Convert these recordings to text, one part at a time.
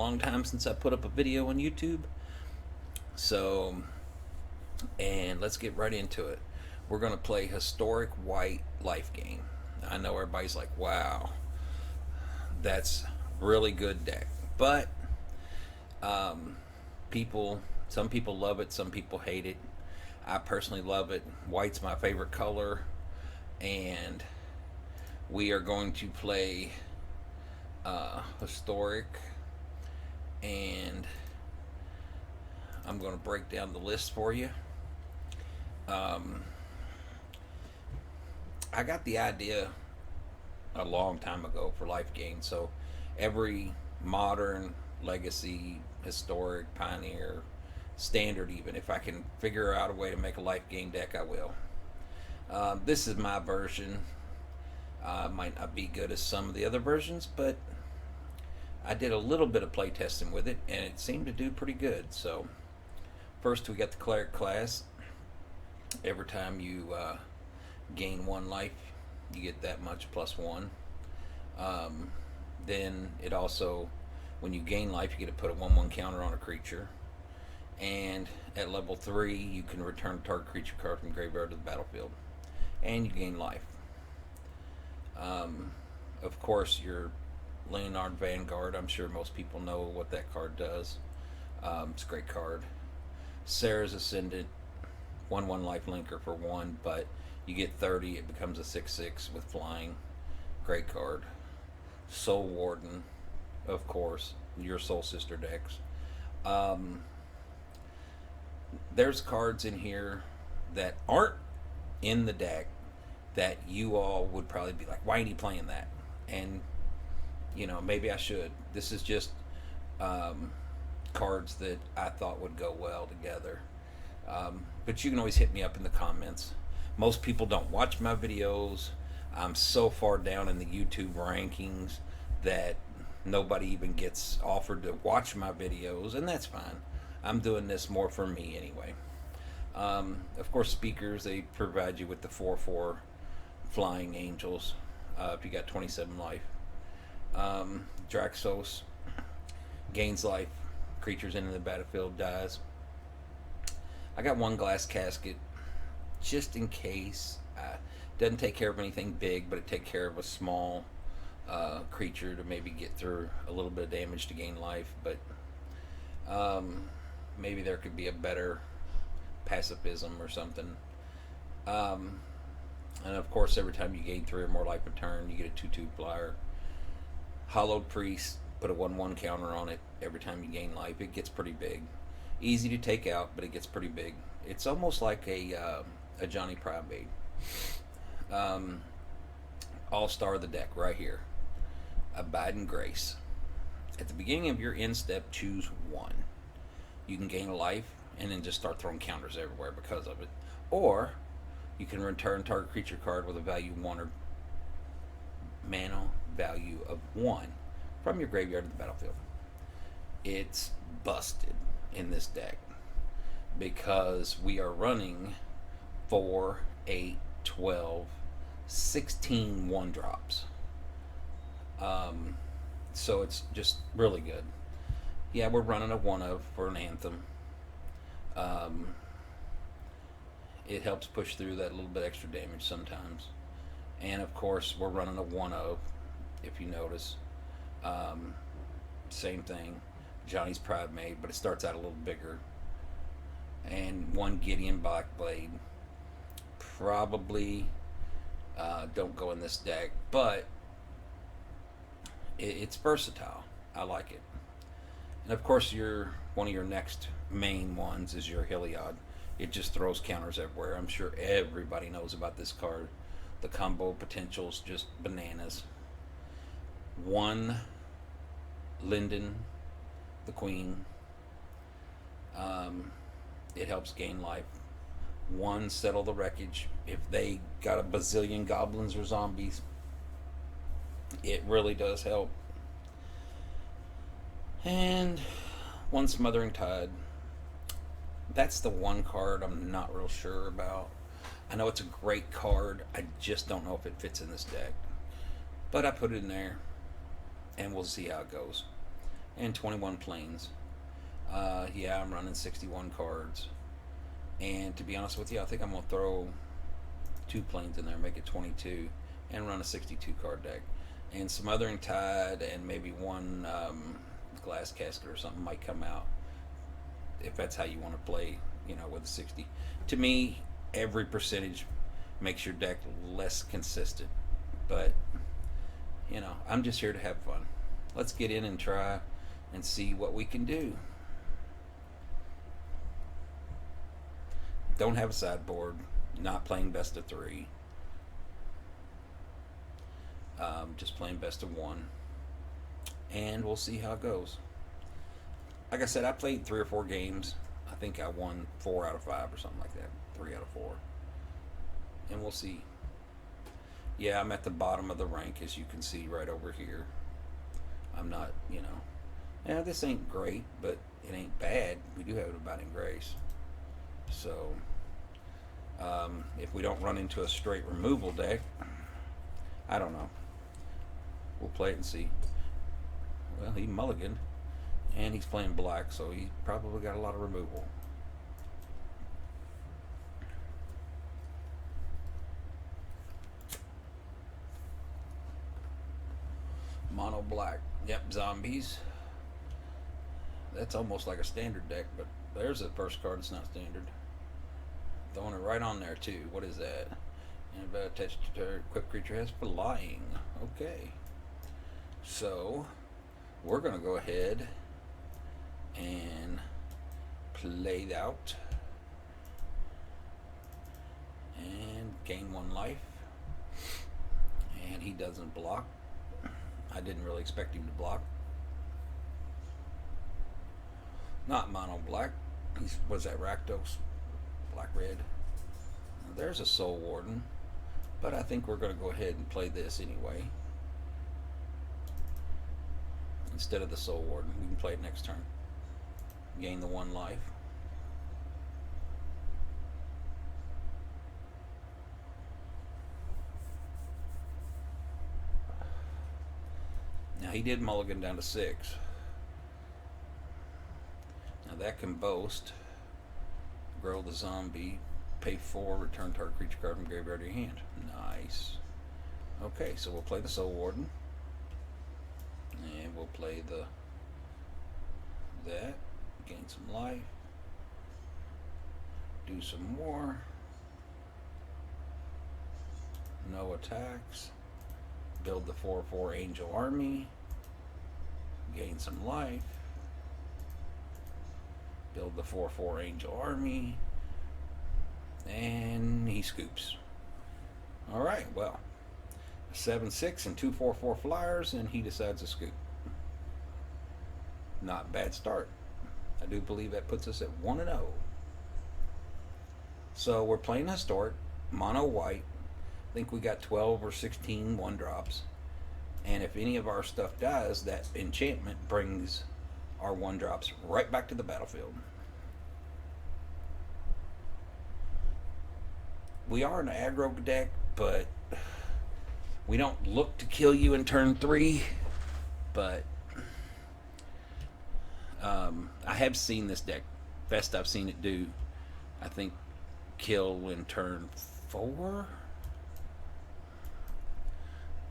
long time since I put up a video on YouTube. So, and let's get right into it. We're going to play Historic White Life Gain. I know everybody's like, wow, that's really good deck. But um, some people love it, some people hate it. I personally love it. White's my favorite color. And we are going to play Historic. And I'm going to break down the list for you. Um, I got the idea a long time ago for Life Gain. So every modern, legacy, historic, pioneer, standard, even if I can figure out a way to make a Life Gain deck, I will. This is my version. Might not be good as some of the other versions, but I did a little bit of play testing with it, and it seemed to do pretty good. So first, we got the Cleric class. Every time you gain one life, you get that much plus one. Then it also, when you gain life, you get to put a 1/1 counter on a creature. And at level 3, you can return a target creature card from graveyard to the battlefield. And you gain life. Of course, your Leonard Vanguard, I'm sure most people know what that card does. It's a great card. Sarah's Ascendant, 1/1 life linker for 1, but you get 30, it becomes a 6/6 with flying. Great card. Soul Warden, of course, your Soul Sister decks. Um, there's cards in here that aren't in the deck that you all would probably be like, why ain't he playing that? And, maybe I should. This is just cards that I thought would go well together. But you can always hit me up in the comments. Most people don't watch my videos. I'm so far down in the YouTube rankings that nobody even gets offered to watch my videos, and that's fine. I'm doing this more for me anyway. Of course, speakers, they provide you with the 4/4 flying angels if you got 27 life. Draxos gains life, creatures into the battlefield dies. I got one glass casket just in case. Doesn't take care of anything big, but it takes care of a small creature to maybe get through a little bit of damage to gain life. But maybe there could be a better pacifism or something. And of course, every time you gain 3 or more life a turn, you get a 2/2 flyer. Hollowed Priest, put a 1/1 counter on it every time you gain life. It gets pretty big. Easy to take out, but it gets pretty big. It's almost like a Johnny Primate. All-star of the deck right here. Abiding Grace. At the beginning of your end step, choose 1. You can gain a life and then just start throwing counters everywhere because of it. Or you can return target creature card with a value 1 or mana value of 1 from your graveyard to the battlefield. It's busted in this deck because we are running 4, 8, 12, 16 1-drops. So it's just really good. Yeah, we're running a 1-of for an Anthem. It helps push through that little bit extra damage sometimes. And of course, we're running a 1-of, if you notice. Same thing, Johnny's Primate, but it starts out a little bigger. And 1 Gideon Blackblade. Probably don't go in this deck, but it's versatile. I like it. And of course, one of your next main ones is your Heliod. It just throws counters everywhere. I'm sure everybody knows about this card. The combo potential's just bananas. 1 Linden, the Queen. It helps gain life. 1 Settle the Wreckage. If they got a bazillion goblins or zombies, it really does help. And 1 Smothering Tide. That's the one card I'm not real sure about. I know it's a great card. I just don't know if it fits in this deck. But I put it in there, and we'll see how it goes. and 21 planes. Yeah, I'm running 61 cards. And to be honest with you, I think I'm going to throw 2 planes in there, make it 22, and run a 62 card deck. And Smothering Tide and maybe one Glass Casket or something might come out if that's how you want to play, with a 60. To me, every percentage makes your deck less consistent. But, I'm just here to have fun. Let's get in and try and see what we can do. Don't have a sideboard. Not playing best of 3. Just playing best of 1. And we'll see how it goes. Like I said, I played 3 or 4 games. I think I won 4 out of 5 or something like that. 3 out of 4. And we'll see. Yeah, I'm at the bottom of the rank, as you can see right over here. I'm not, yeah, this ain't great, but it ain't bad. We do have an Abiding Grace. So, if we don't run into a straight removal deck, I don't know. We'll play it and see. Well, he mulliganed, and he's playing black, so he probably got a lot of removal. Mono black. Yep, zombies. That's almost like a standard deck, but there's the first card that's not standard. Throwing it right on there, too. What is that? And attached to equipped creature has flying. Okay. So, we're going to go ahead and play it out. And gain 1 life. And he doesn't block. I didn't really expect him to block. Not mono black. Was that Rakdos? Black red. Now, there's a Soul Warden. But I think we're going to go ahead and play this anyway. Instead of the Soul Warden. We can play it next turn. Gain the 1 life. Now he did mulligan down to 6. Now that can boast. Grow the zombie. Pay 4. Return target creature card from graveyard to your hand. Nice. Okay, so we'll play the Soul Warden. And we'll play that. Gain some life. Do some more. No attacks. Build the 4/4 Angel Army. Gain some life. Build the 4/4 Angel Army. And he scoops. Alright, well. 7/6 and 2 4/4 flyers, and he decides to scoop. Not a bad start. I do believe that puts us at 1-0. So we're playing historic, mono white. I think we got 12 or 16 1-drops. And if any of our stuff dies, that enchantment brings our 1-drops right back to the battlefield. We are an aggro deck, but we don't look to kill you in turn 3. But I have seen this deck. Best I've seen it do, I think, kill in turn 4.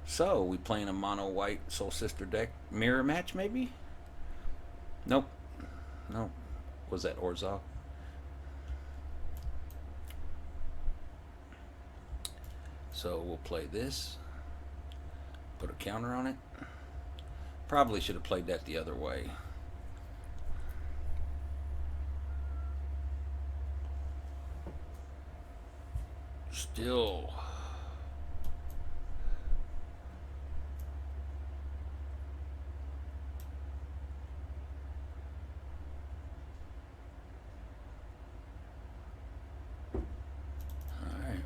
So, we playing a mono white Soul Sister deck. Mirror match, maybe? Nope. Nope. Was that Orzhov? So, we'll play this. Put a counter on it. Probably should have played that the other way. Still.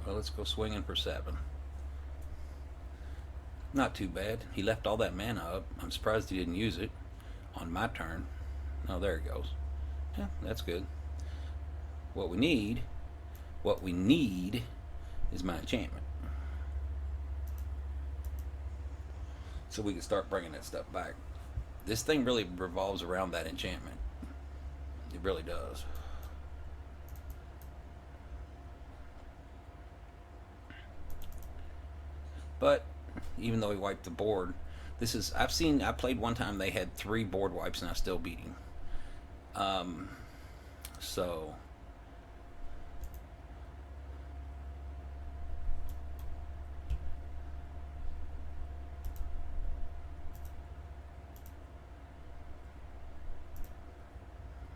Well, let's go swinging for 7. Not too bad. He left all that mana up. I'm surprised he didn't use it on my turn. Oh, there it goes. Yeah, that's good. What we need is my enchantment. So we can start bringing that stuff back. This thing really revolves around that enchantment. It really does. But even though he wiped the board, this is I played one time they had 3 board wipes and I still beat him. Um, so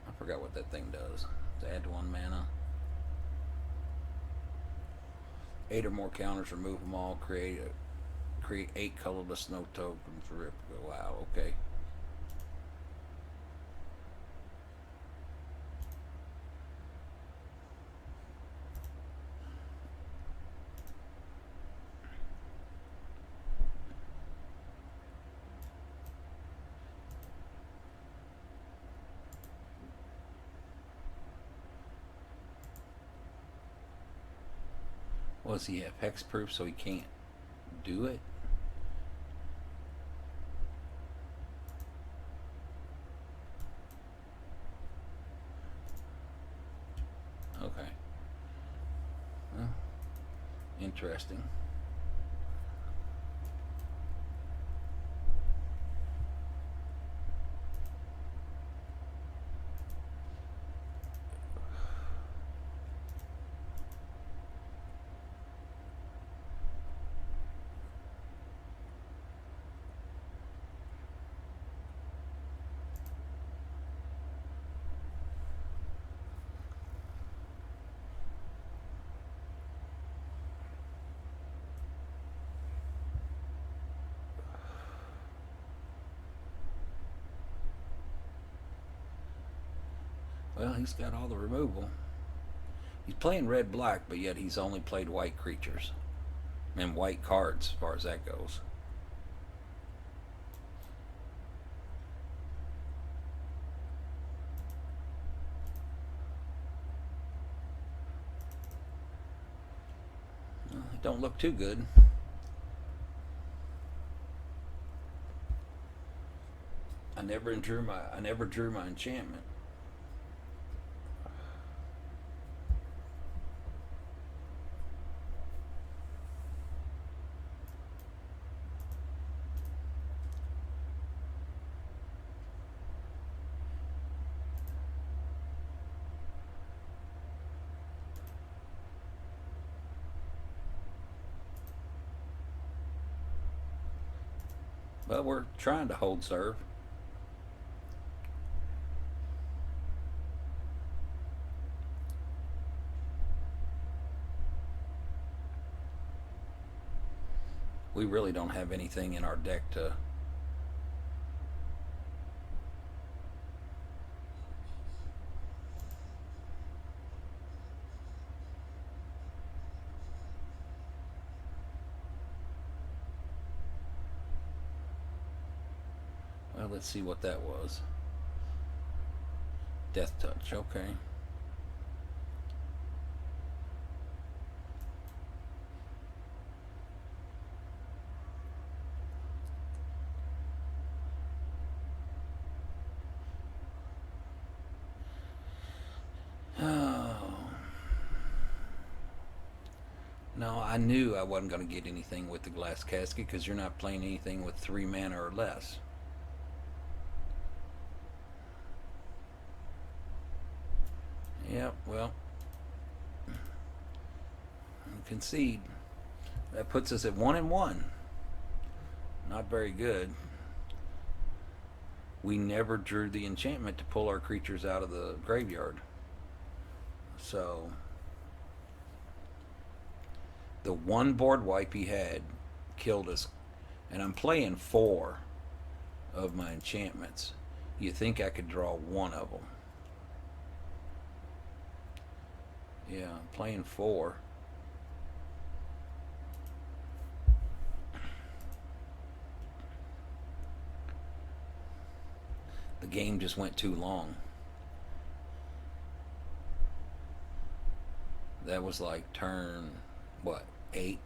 I forgot what that thing does. To add 1 mana, 8 or more counters, remove them all. Create 8 colorless snow tokens. Rip. Wow. Okay. What does he have? Hexproof, so he can't do it. Okay. Well, interesting. Well, he's got all the removal. He's playing red black, but yet he's only played white creatures and white cards as far as that goes. Well, it don't look too good. I never drew my enchantment. But we're trying to hold serve. We really don't have anything in our deck to. Well, let's see what that was. Death touch. Okay. Oh. No, I knew I wasn't going to get anything with the glass casket because you're not playing anything with 3 mana or less. Yep, well, concede. That puts us at 1-1. Not very good. We never drew the enchantment to pull our creatures out of the graveyard. So, the 1 board wipe he had killed us. And I'm playing 4 of my enchantments. You think I could draw 1 of them? Yeah, I'm playing 4. The game just went too long. That was like turn, what, 8,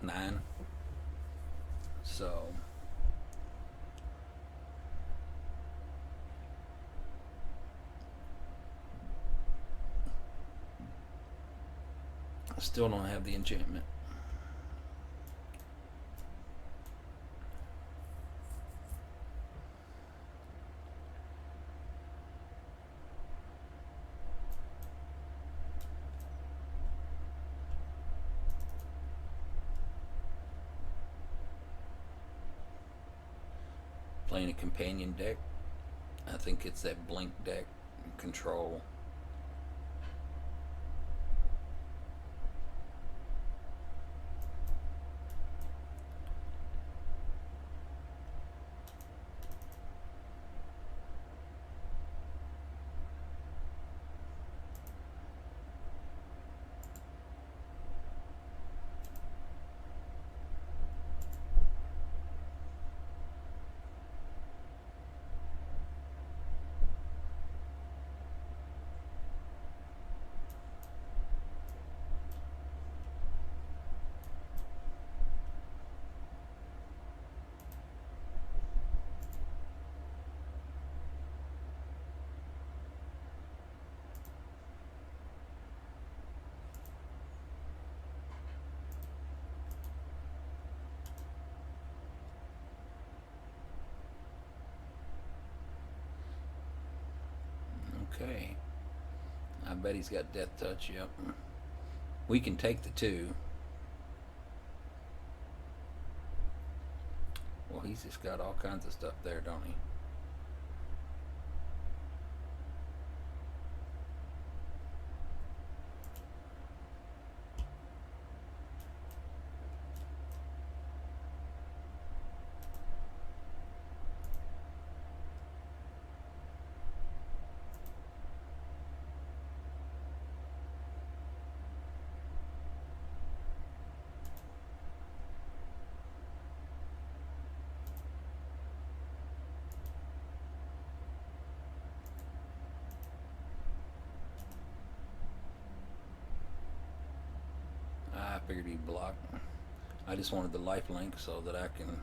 9? So, I still don't have the enchantment. Playing a companion deck. I think it's that blink deck control. Okay. I bet he's got Death Touch, yep. We can take the 2. Well, he's just got all kinds of stuff there, don't he? I figured he'd block. I just wanted the life link so that I can.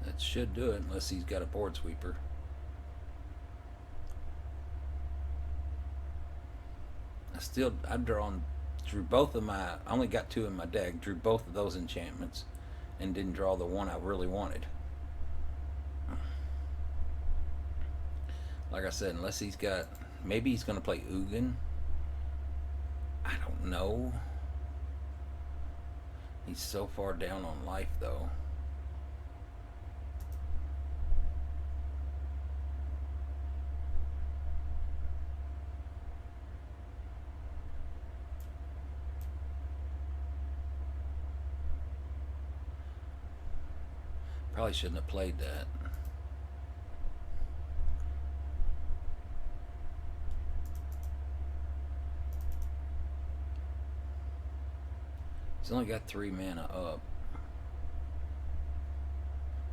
That should do it, unless he's got a board sweeper. I've drew both of my. I only got 2 in my deck. Drew both of those enchantments, and didn't draw the one I really wanted. Like I said, unless he's got. Maybe he's going to play Ugin. I don't know. He's so far down on life, though. Probably shouldn't have played that. He's only got 3 mana up.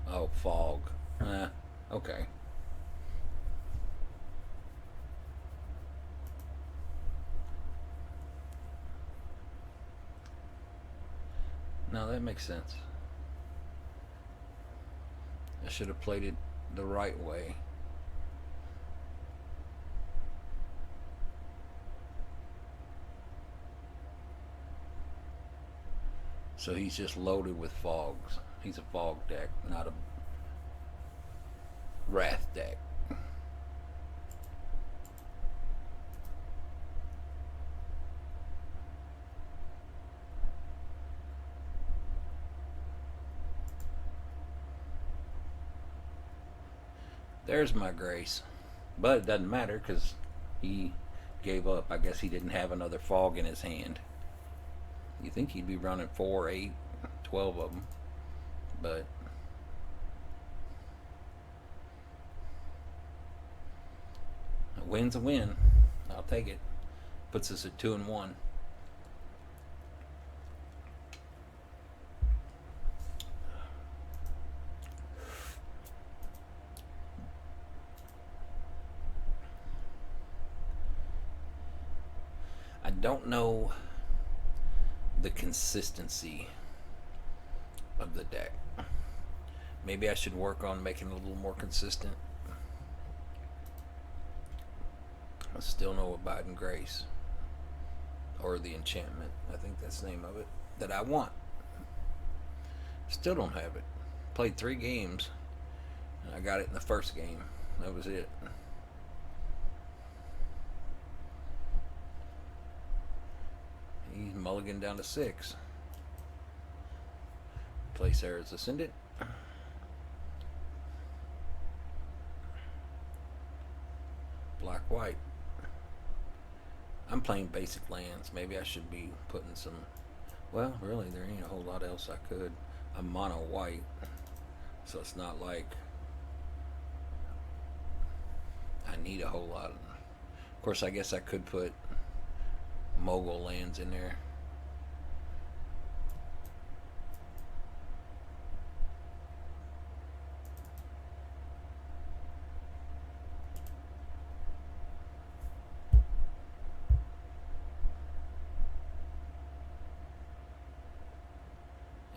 Oh, fog. Okay. No, that makes sense. I should have played it the right way. So he's just loaded with fogs. He's a fog deck, not a wrath deck. There's my Grace. But it doesn't matter because he gave up. I guess he didn't have another fog in his hand. You think he'd be running 4, 8, 12 of them. But a win's a win. I'll take it. Puts us at 2-1. I don't know the consistency of the deck. Maybe I should work on making it a little more consistent. I still know Abiding Grace, or the enchantment, I think that's the name of it, that I want. Still don't have it. Played 3 games, and I got it in the first game. That was it. He's mulligan down to 6. Place Serra's Ascendant. Black white. I'm playing basic lands. Maybe I should be putting some. Well, really, there ain't a whole lot else I could. I'm mono white, so it's not like I need a whole lot. Of course, I guess I could put mogul lands in there.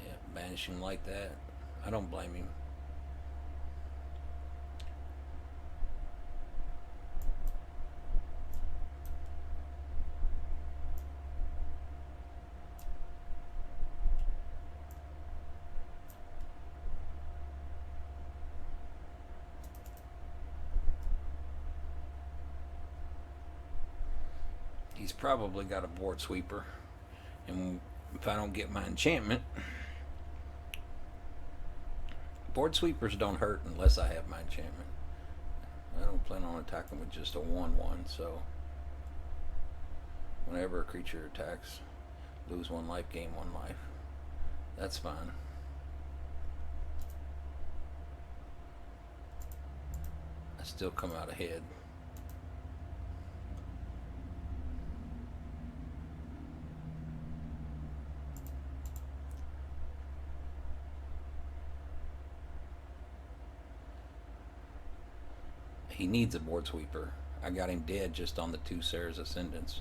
Yeah, banish him like that. I don't blame him. He's probably got a board sweeper, and if I don't get my enchantment, board sweepers don't hurt unless I have my enchantment. I don't plan on attacking with just a 1/1, so whenever a creature attacks, lose 1 life, gain 1 life. That's fine. I still come out ahead. He needs a board sweeper. I got him dead just on the 2 Serra's Ascendants.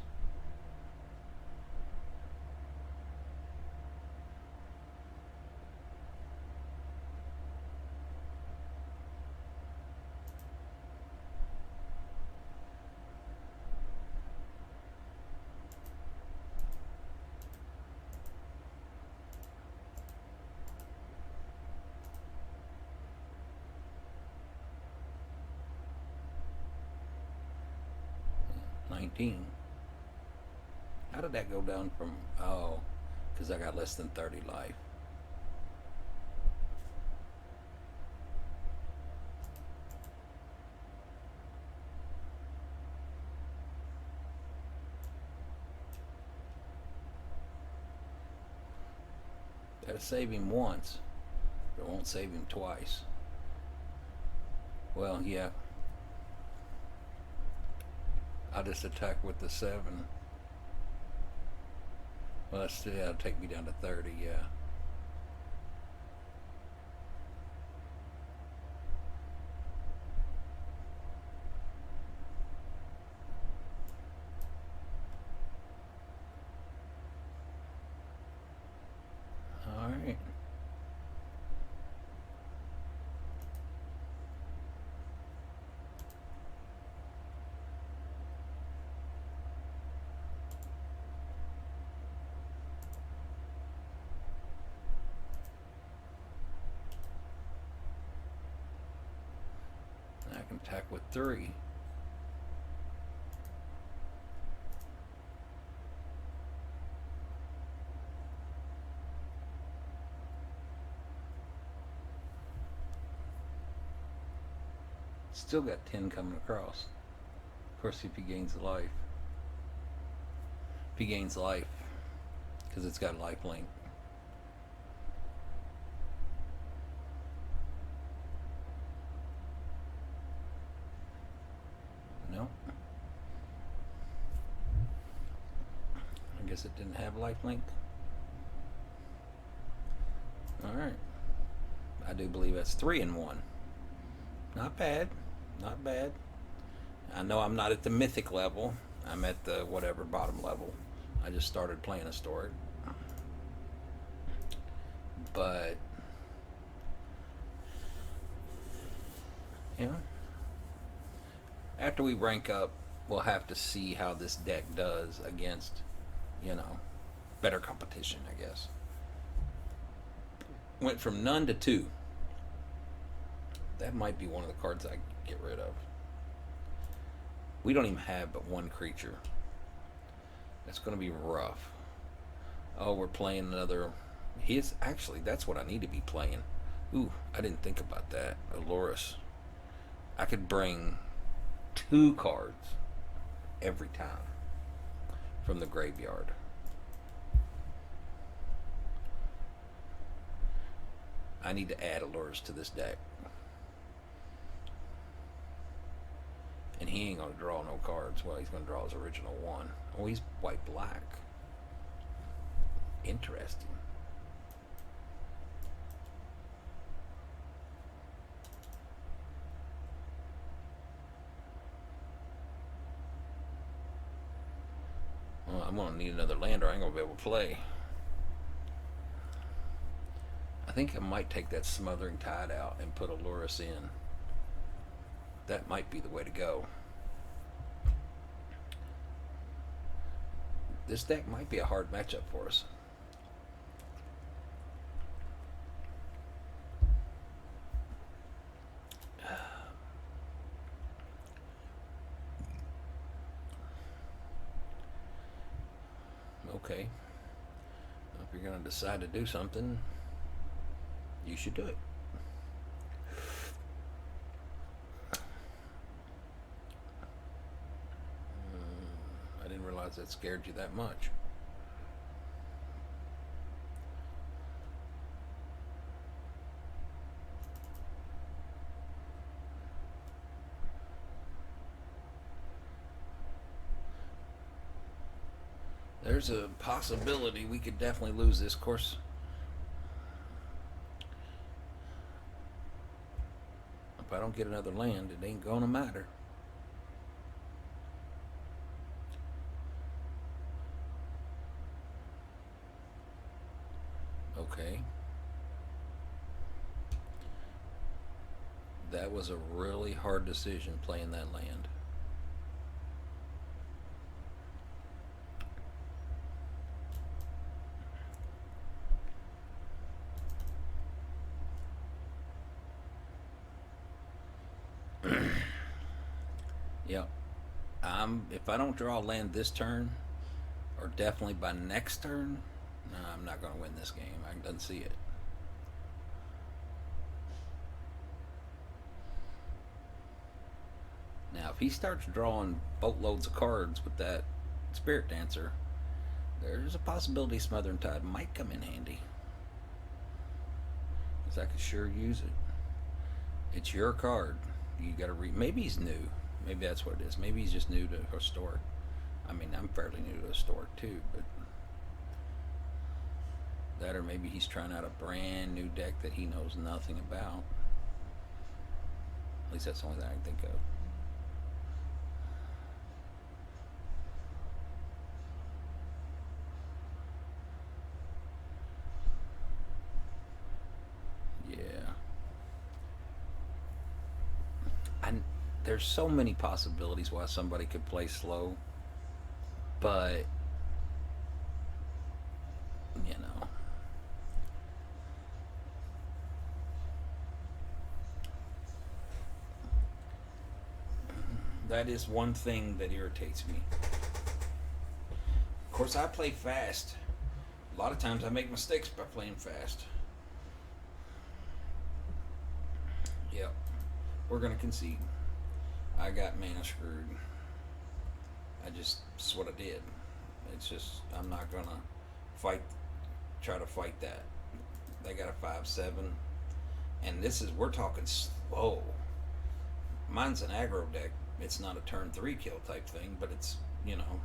How did that go down from? Oh, because I got less than 30 life. Gotta save him once, but won't save him twice. Well, yeah. I'll just attack with the 7. Well, that'll take me down to 30, yeah. All right. I can attack with 3. Still got 10 coming across. Of course, if he gains life. If he gains life, because it's got life link. No. I guess it didn't have life link. Alright. I do believe that's 3 in 1. Not bad. Not bad. I know I'm not at the mythic level. I'm at the whatever bottom level. I just started playing historic. But you know, after we rank up, we'll have to see how this deck does against, better competition, I guess. Went from none to 2. That might be one of the cards I get rid of. We don't even have but 1 creature. That's going to be rough. Oh, we're playing another. That's what I need to be playing. Ooh, I didn't think about that. Aloris. I could bring 2 cards every time from the graveyard. I need to add Aloris to this deck. And he ain't going to draw no cards. Well, he's going to draw his original 1. Oh, he's white-black. Interesting. Well, I'm going to need another land or I ain't going to be able to play. I think I might take that Smothering Tide out and put Aloris in. That might be the way to go. This deck might be a hard matchup for us. Okay. Well, if you're going to decide to do something, you should do it. I didn't realize that scared you that much. There's a possibility we could definitely lose this course. If I don't get another land, it ain't gonna matter. Okay. That was a really hard decision playing that land. Yep. If I don't draw a land this turn, or definitely by next turn, no, I'm not going to win this game. I don't see it. Now, if he starts drawing boatloads of cards with that Spirit Dancer, there's a possibility Smothering Tide might come in handy. Because I could sure use it. It's your card. You got to read. Maybe he's new. Maybe that's what it is. Maybe he's just new to Historic. I mean, I'm fairly new to Historic too, but that, or maybe he's trying out a brand new deck that he knows nothing about. At least that's the only thing I can think of. There's so many possibilities why somebody could play slow, but that is one thing that irritates me. Of course, I play fast. A lot of times I make mistakes by playing fast. Yep, we're gonna concede. I got mana screwed. It's what I did. It's just, I'm not gonna fight, try to fight that. They got a 5/7, and we're talking slow. Mine's an aggro deck. It's not a turn 3 kill type thing, but it's, you know.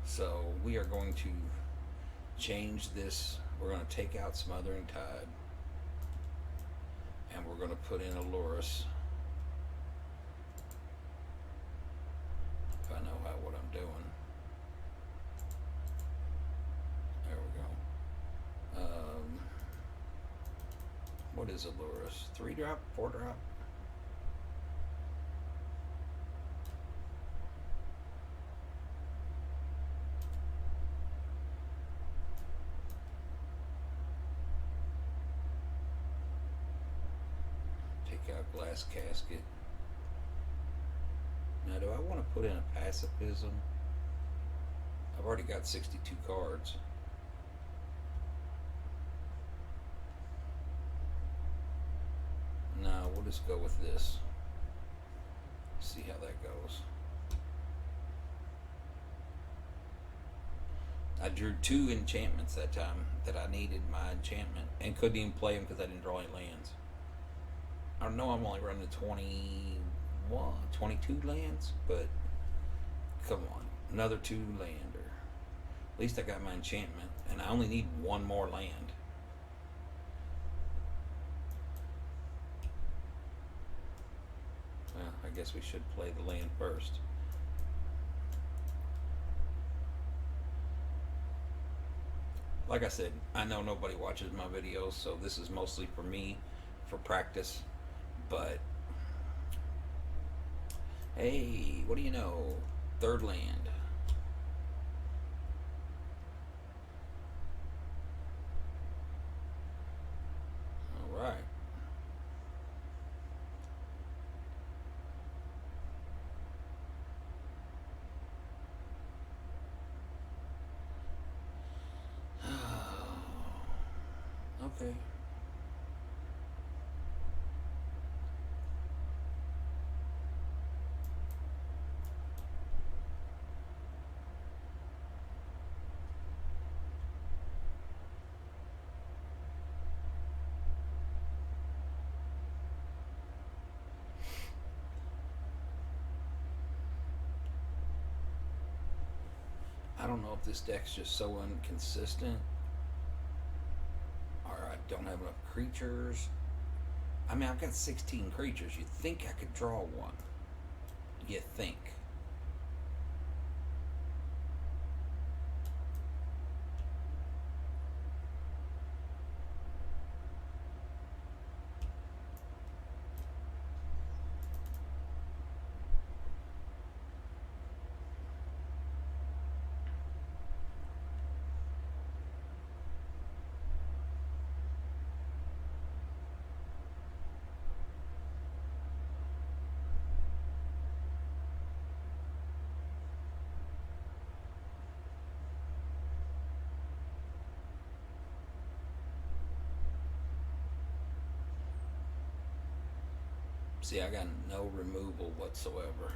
So we are going to change this. We're going to take out Smothering Tide, and we're going to put in Aluris. If I know what I'm doing. There we go. What is Aluris? 3-drop? 4-drop? Take out Glass Casket. Now, do I want to put in a Pacifism? I've already got 62 cards. No, we'll just go with this. See how that goes. I drew 2 enchantments that time that I needed my enchantment and couldn't even play them because I didn't draw any lands. I know I'm only running 21, 22 lands, but come on, another 2 lander. At least I got my enchantment, and I only need 1 more land. Well, I guess we should play the land first. Like I said, I know nobody watches my videos, so this is mostly for me, for practice. But hey, what do you know? 3rd land. All right. Okay. I don't know if this deck's just so inconsistent, or I don't have enough creatures. I mean, I've got 16 creatures. You'd think I could draw one. You think. See, I got no removal whatsoever.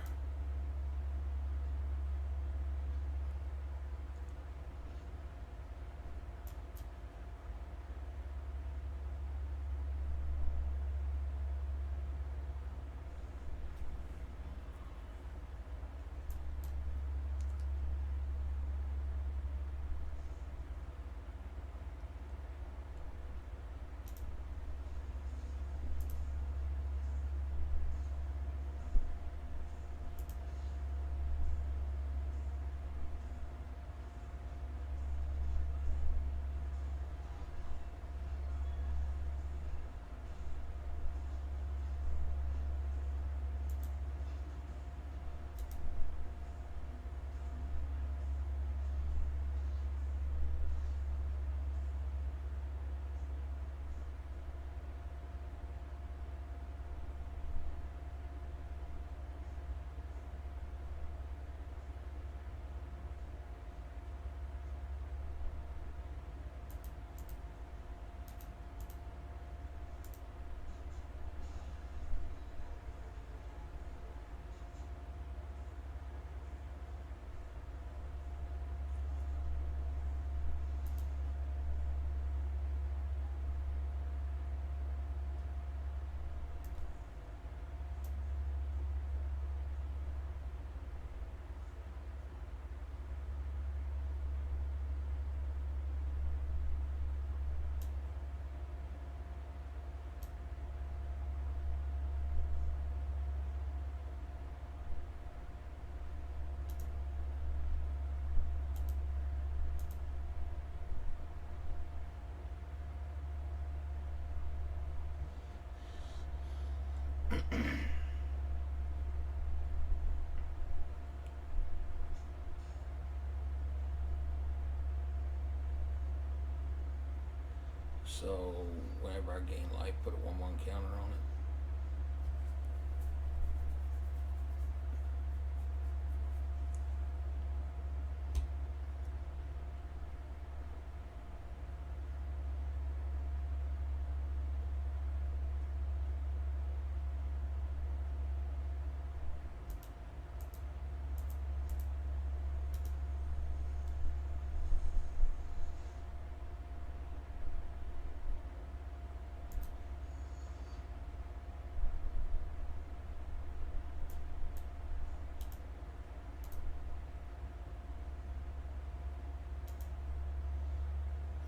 So whenever I gain life, put a 1/1 counter on it.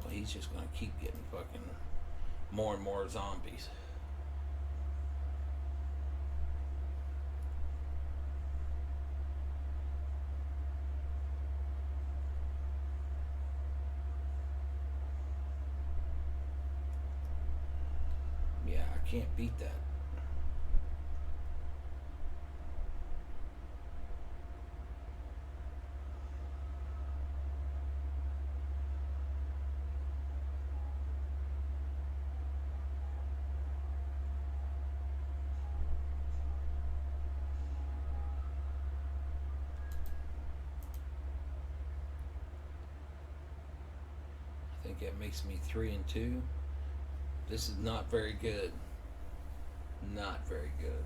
Well, he's just gonna keep getting fucking more and more zombies. Yeah, I can't beat that. I think that makes me 3-2. This is not very good. Not very good.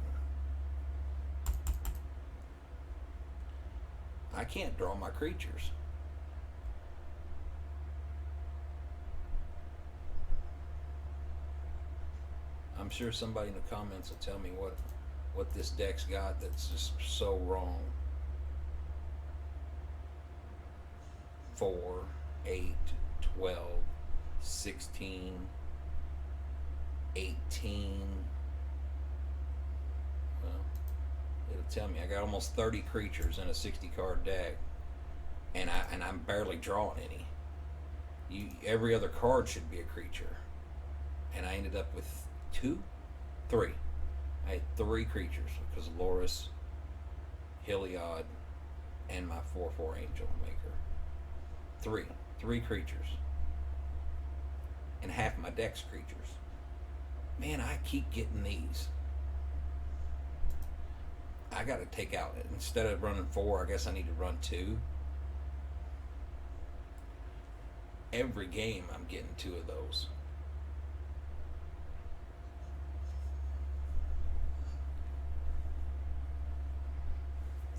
I can't draw my creatures. I'm sure somebody in the comments will tell me what this deck's got that's just so wrong. 4, 8, 12, 16, 18. Well, it'll tell me I got almost 30 creatures in a 60 card deck, and I'm barely drawing any. Every other card should be a creature, and I ended up with 3. I had 3 creatures because Loris, Heliod, and my 4/4 Angel Maker. 3 creatures, and half my deck's creatures. Man, I keep getting these. I got to take out, instead of running 4, I guess I need to run 2. Every game I'm getting 2 of those.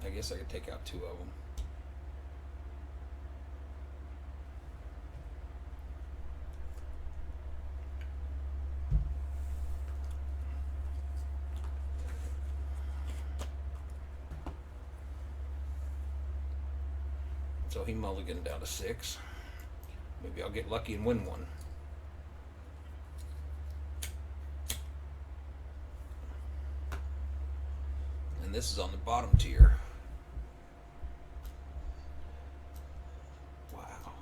I guess I could take out 2 of them. So he mulliganed down to 6. Maybe I'll get lucky and win one. And this is on the bottom tier. Wow.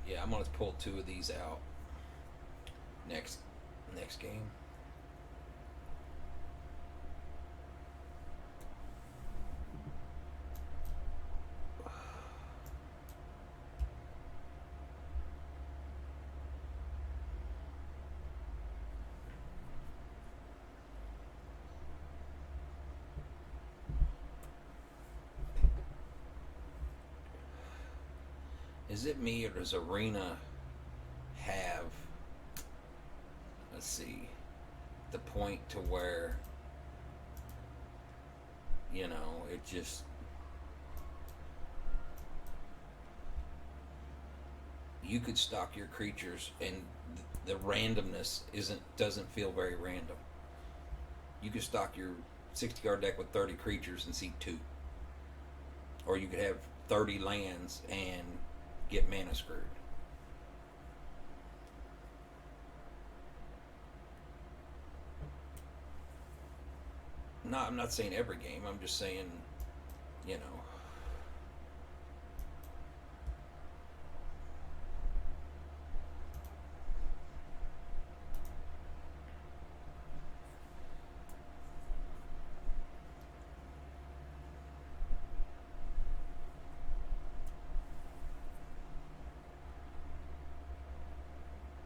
Yeah, I'm gonna pull 2 of these out next game. Is it me, or does Arena have, let's see, the point to where, it just, you could stock your creatures and the randomness doesn't feel very random. You could stock your 60 card deck with 30 creatures and see 2. Or you could have 30 lands and get mana screwed. No, I'm not saying every game. I'm just saying, you know.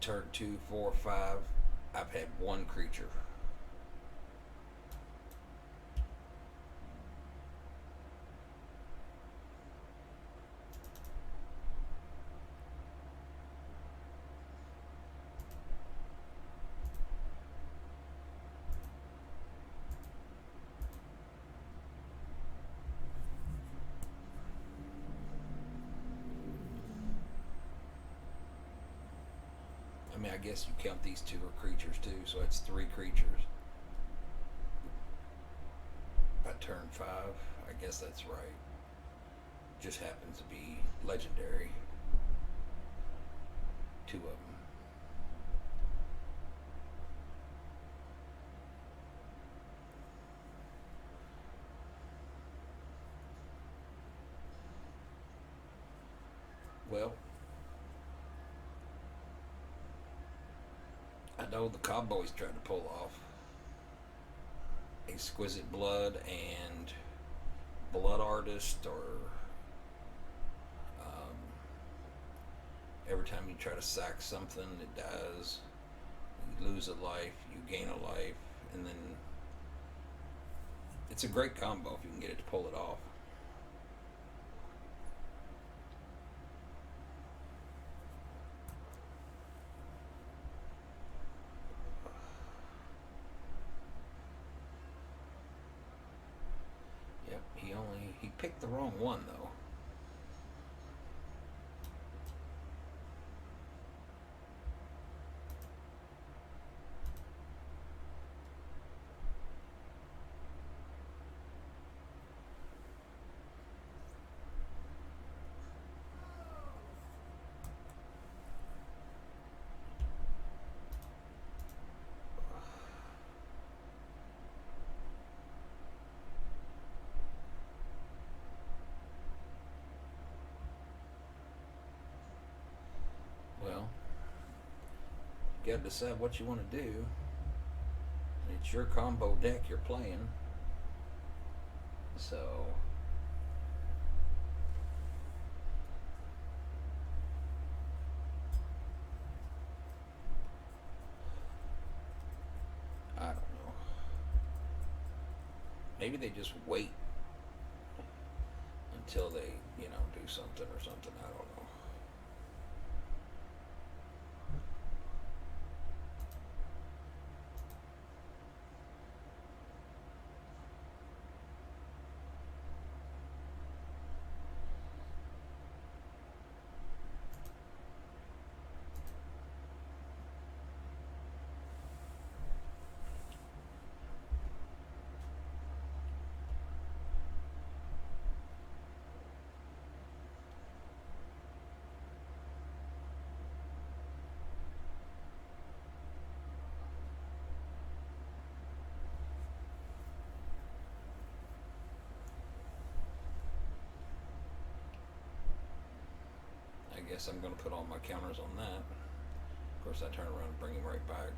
turn 2, 4, 5, I've had one creature. I mean, I guess you count these two are creatures too, so it's 3 creatures. By turn 5, I guess that's right. Just happens to be legendary. 2 of them. Well, I know the Cowboys tried to pull off Exquisite Blood and Blood Artist, or um, every time you try to sack something, it dies. You lose a life, you gain a life, and then it's a great combo if you can get it to pull it off. Yep, he picked the wrong one though. Well, you gotta decide what you want to do. It's your combo deck you're playing, so I don't know. Maybe they just wait until they, do something or something. I don't know. I guess I'm going to put all my counters on that. Of course, I turn around and bring him right back.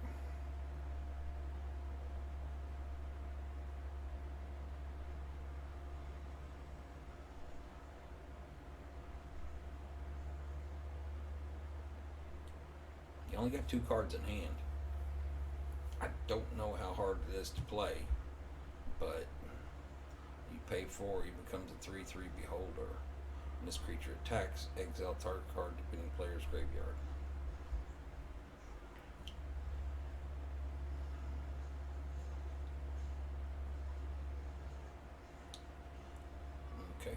You only got 2 cards in hand. I don't know how hard it is to play, but you pay 4, he becomes a 3/3 beholder. And this creature attacks, exile target card depending player's graveyard. Okay.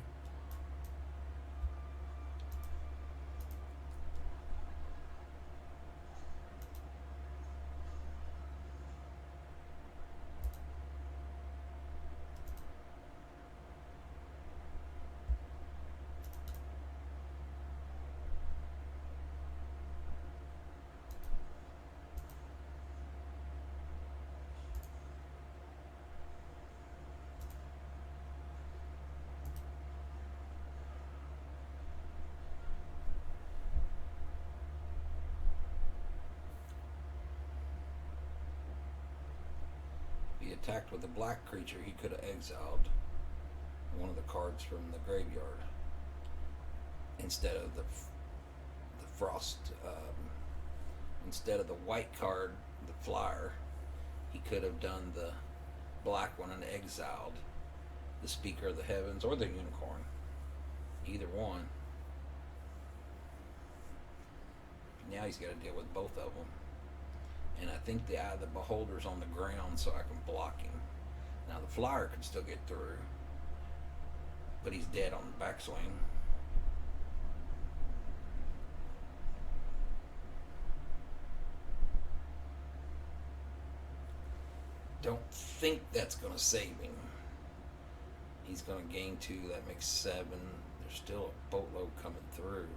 If he attacked with a black creature, he could have exiled one of the cards from the graveyard instead of the frost Instead of the white card, the flyer, he could have done the black one and exiled the Speaker of the Heavens or the Unicorn. Either one. Now he's got to deal with both of them. And I think the Eye of the Beholder's on the ground so I can block him. Now the flyer can still get through, but he's dead on the backswing. Don't think that's going to save him. He's going to gain 2. That makes 7. There's still a boatload coming through.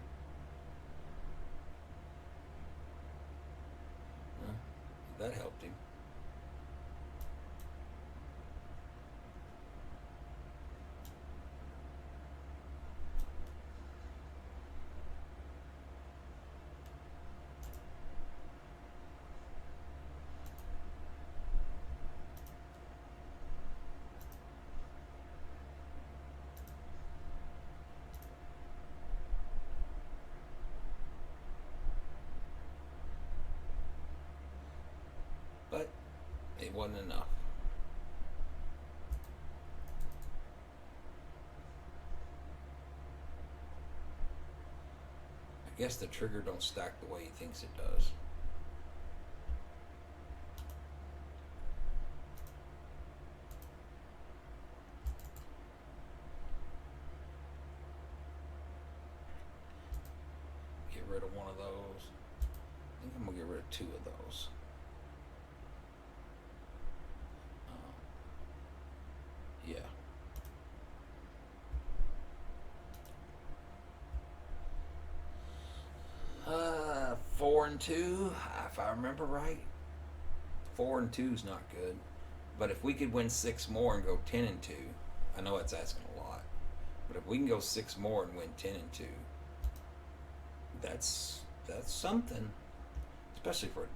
Huh? That helped him. But it wasn't enough. I guess the trigger don't stack the way he thinks it does. Get rid of one of those. I think I'm going to get rid of 2 of those. Yeah. 4 and 2, if I remember right. 4 and 2 is not good. But if we could win 6 more and go 10 and 2, I know that's asking a lot. But if we can go 6 more and win 10 and 2, that's something. Especially for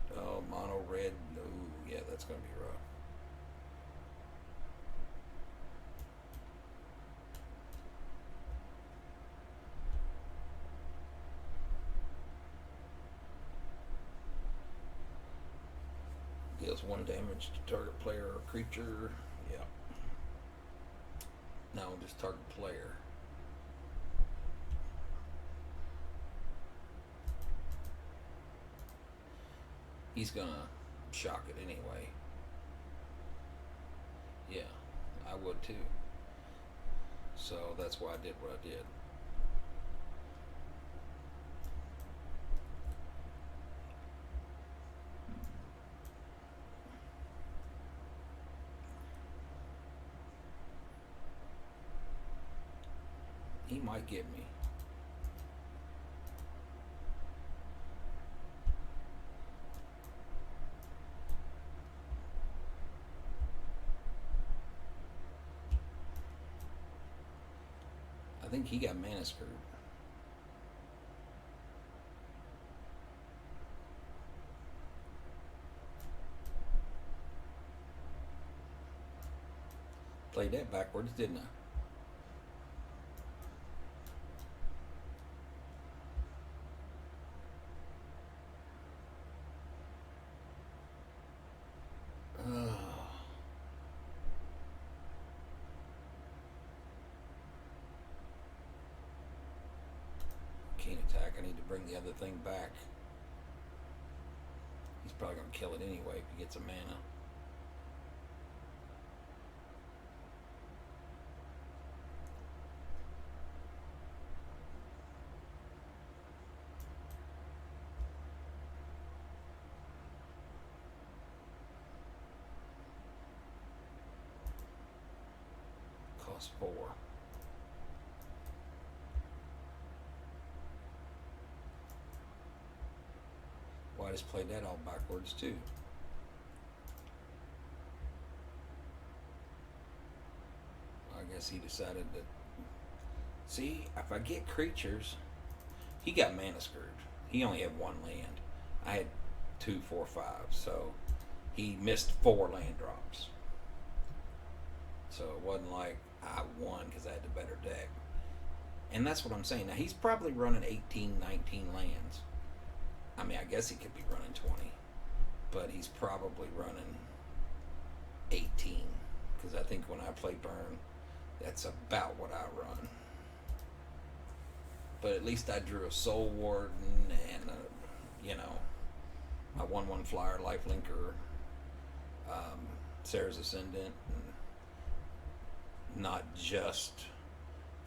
mono red. Ooh, yeah, that's going to be rough. Deals 1 damage to target player or creature. Yeah. No, just target player. He's gonna shock it anyway. Yeah, I would too. So that's why I did what I did. He might get me. I think he got mana screwed. Played that backwards, didn't I? Can't attack. I need to bring the other thing back. He's probably going to kill it anyway if he gets a mana. Cost 4. Well, I just played that all backwards too. I guess he decided that. See, if I get creatures, he got mana screwed. He only had 1 land. I had 2, 4, 5, so he missed 4 land drops. So it wasn't like I won because I had the better deck. And that's what I'm saying. Now, he's probably running 18, 19 lands. I mean, I guess he could be running 20, but he's probably running 18 because I think when I play Burn, that's about what I run. But at least I drew a Soul Warden and my 1/1 flyer Lifelinker, Sarah's Ascendant, and not just.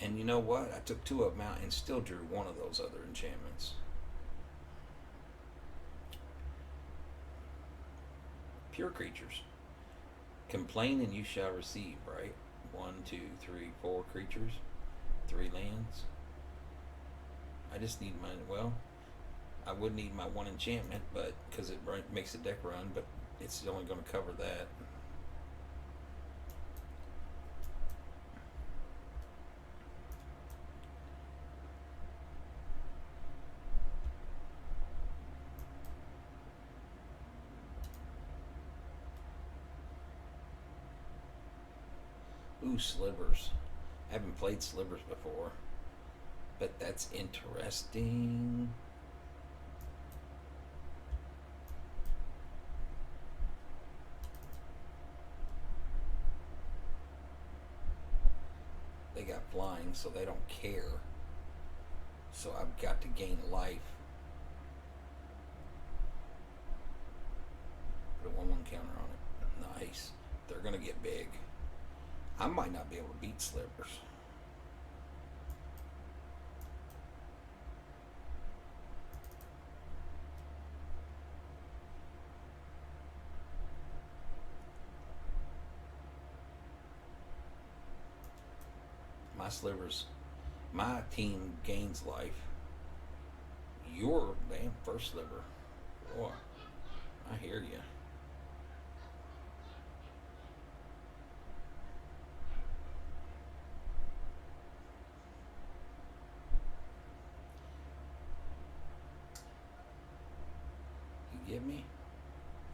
And you know what? I took 2 of them out and still drew one of those other enchantments. Pure creatures. Complain and you shall receive, right? 1, 2, 3, 4 creatures, 3 lands. I just need my, well, I would need my 1 enchantment, but because it makes the deck run, but it's only going to cover that. Ooh, Slivers. I haven't played Slivers before, but that's interesting. They got flying, so they don't care. So I've got to gain life. Put a 1/1 counter on it. Nice. They're going to get big. I might not be able to beat Slivers. My Slivers, my team gains life. Your damn first Sliver. Boy, I hear you. You get me?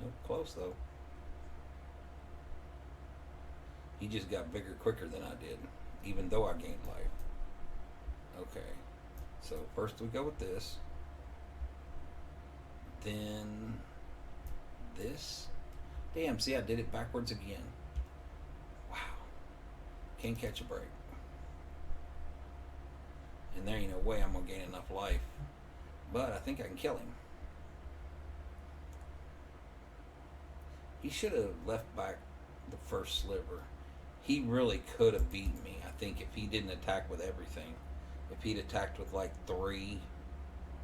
Nope, close though. He just got bigger quicker than I did, even though I gained life. Okay, so first we go with this, then this. Damn, see, I did it backwards again. Wow. Can't catch a break. And there ain't no way I'm going to gain enough life. But I think I can kill him. He should have left back the first Sliver. He really could have beaten me, I think, if he didn't attack with everything. If he'd attacked with like 3,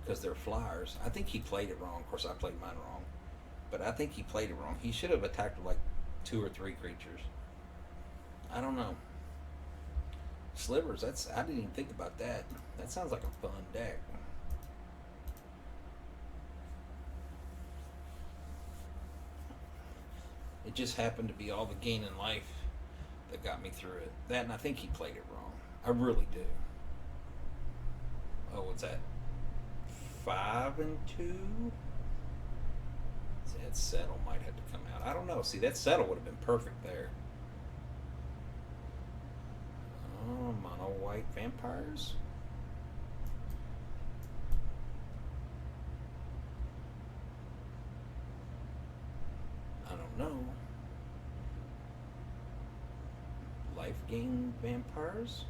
because they're flyers. I think he played it wrong. Of course, I played mine wrong. But I think he played it wrong. He should have attacked with like 2 or 3 creatures. I don't know. Slivers, I didn't even think about that. That sounds like a fun deck. It just happened to be all the gain in life that got me through it. That, and I think he played it wrong. I really do. Oh, what's that? 5 and 2? See, that settle might have to come out. I don't know. See, that settle would have been perfect there. Oh, mono white vampires? I don't know. Life gain vampires?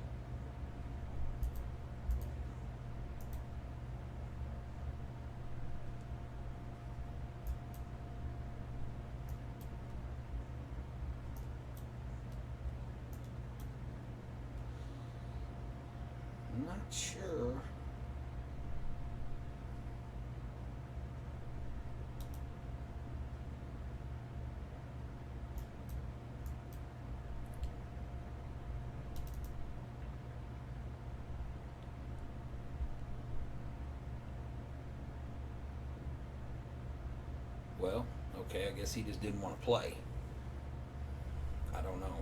Not sure. Well, okay, I guess he just didn't want to play. I don't know.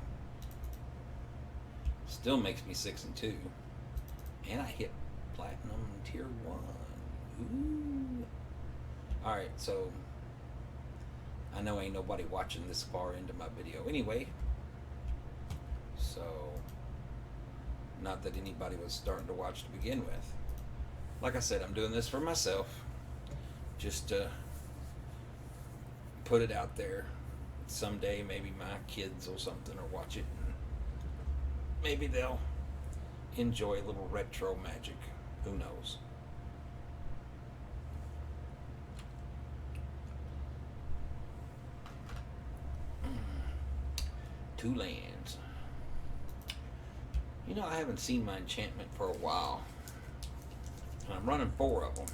Still makes me 6 and 2. And I hit platinum tier 1. Ooh. Alright, so I know ain't nobody watching this far into my video anyway. So, not that anybody was starting to watch to begin with. Like I said, I'm doing this for myself. just to put it out there. Someday, maybe my kids or something will watch it, and maybe they'll enjoy a little retro magic. Who knows? Two lands. You know, I haven't seen my enchantment for a while. And I'm running four of them.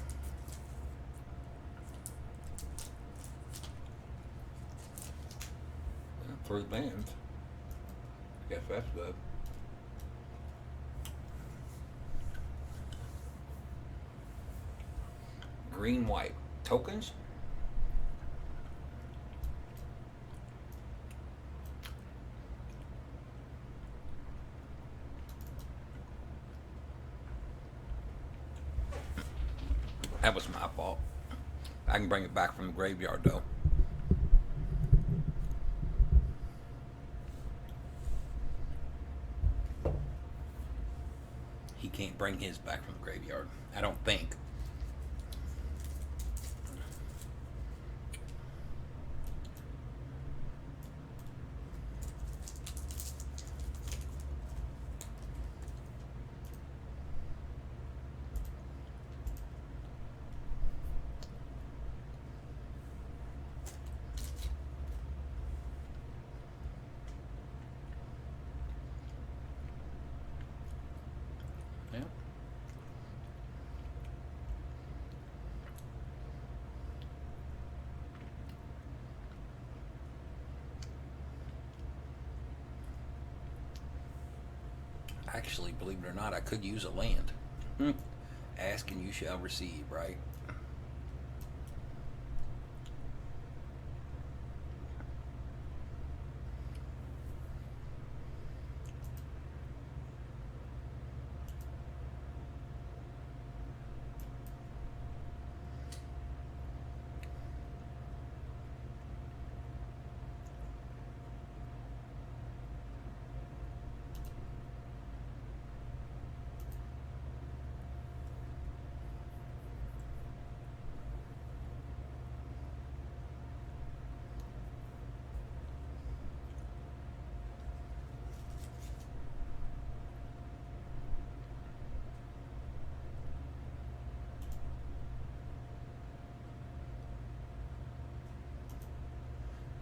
Well, three lands. Guess that's good. Green, white. Tokens? That was my fault. I can bring it back from the graveyard though. He can't bring his back from the graveyard. I don't think. Yeah. Actually, believe it or not, I could use a land. Ask and you shall receive, right?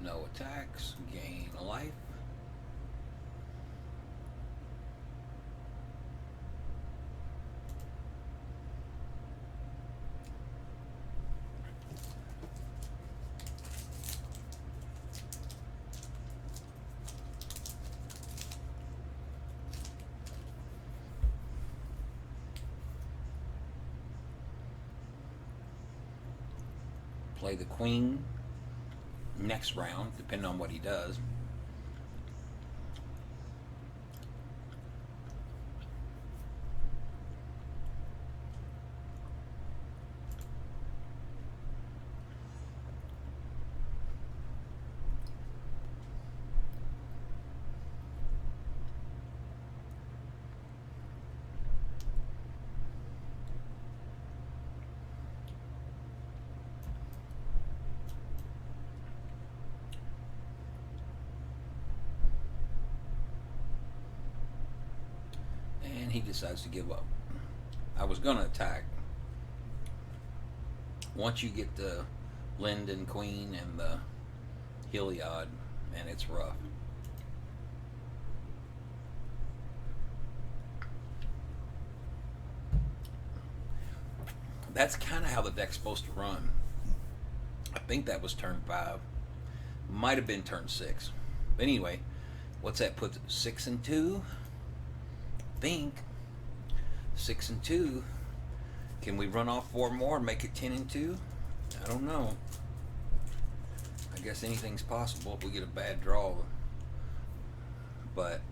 No attacks, gain a life. Play the queen next round, depending on what he does. And he decides to give up. I was going to attack. Once you get the Linden Queen and the Heliod, and it's rough. That's kind of how the deck's supposed to run. I think that was turn 5. Might have been turn 6. But anyway, what's that put? 6 and 2? I think 6 and 2. Can we run off 4 more and make it 10 and 2? I don't know. I guess anything's possible if we get a bad draw. But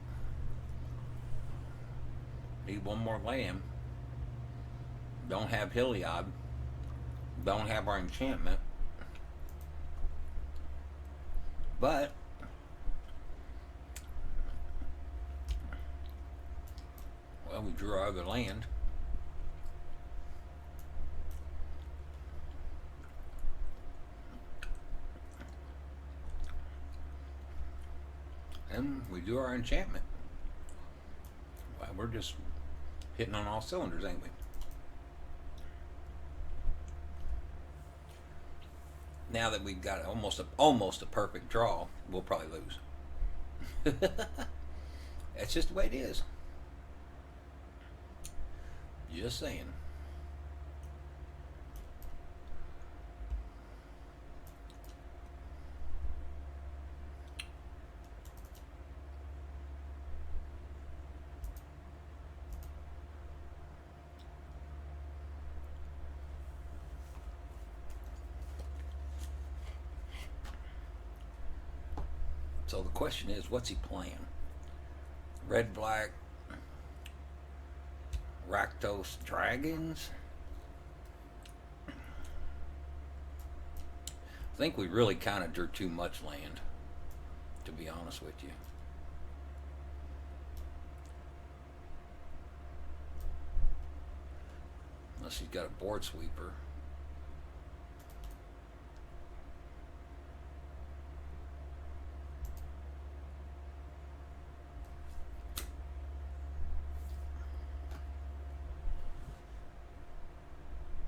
need one more land. Don't have Heliod. Don't have our enchantment. But well, we drew our other land. and we do our enchantment. Well, we're just hitting on all cylinders, ain't we? Now that we've got almost a perfect draw, we'll probably lose. That's just the way it is. Just saying. So the question is, what's he playing? Red Black Rakdos Dragons? I think we really kind of drew too much land, to be honest with you. Unless he's got a board sweeper.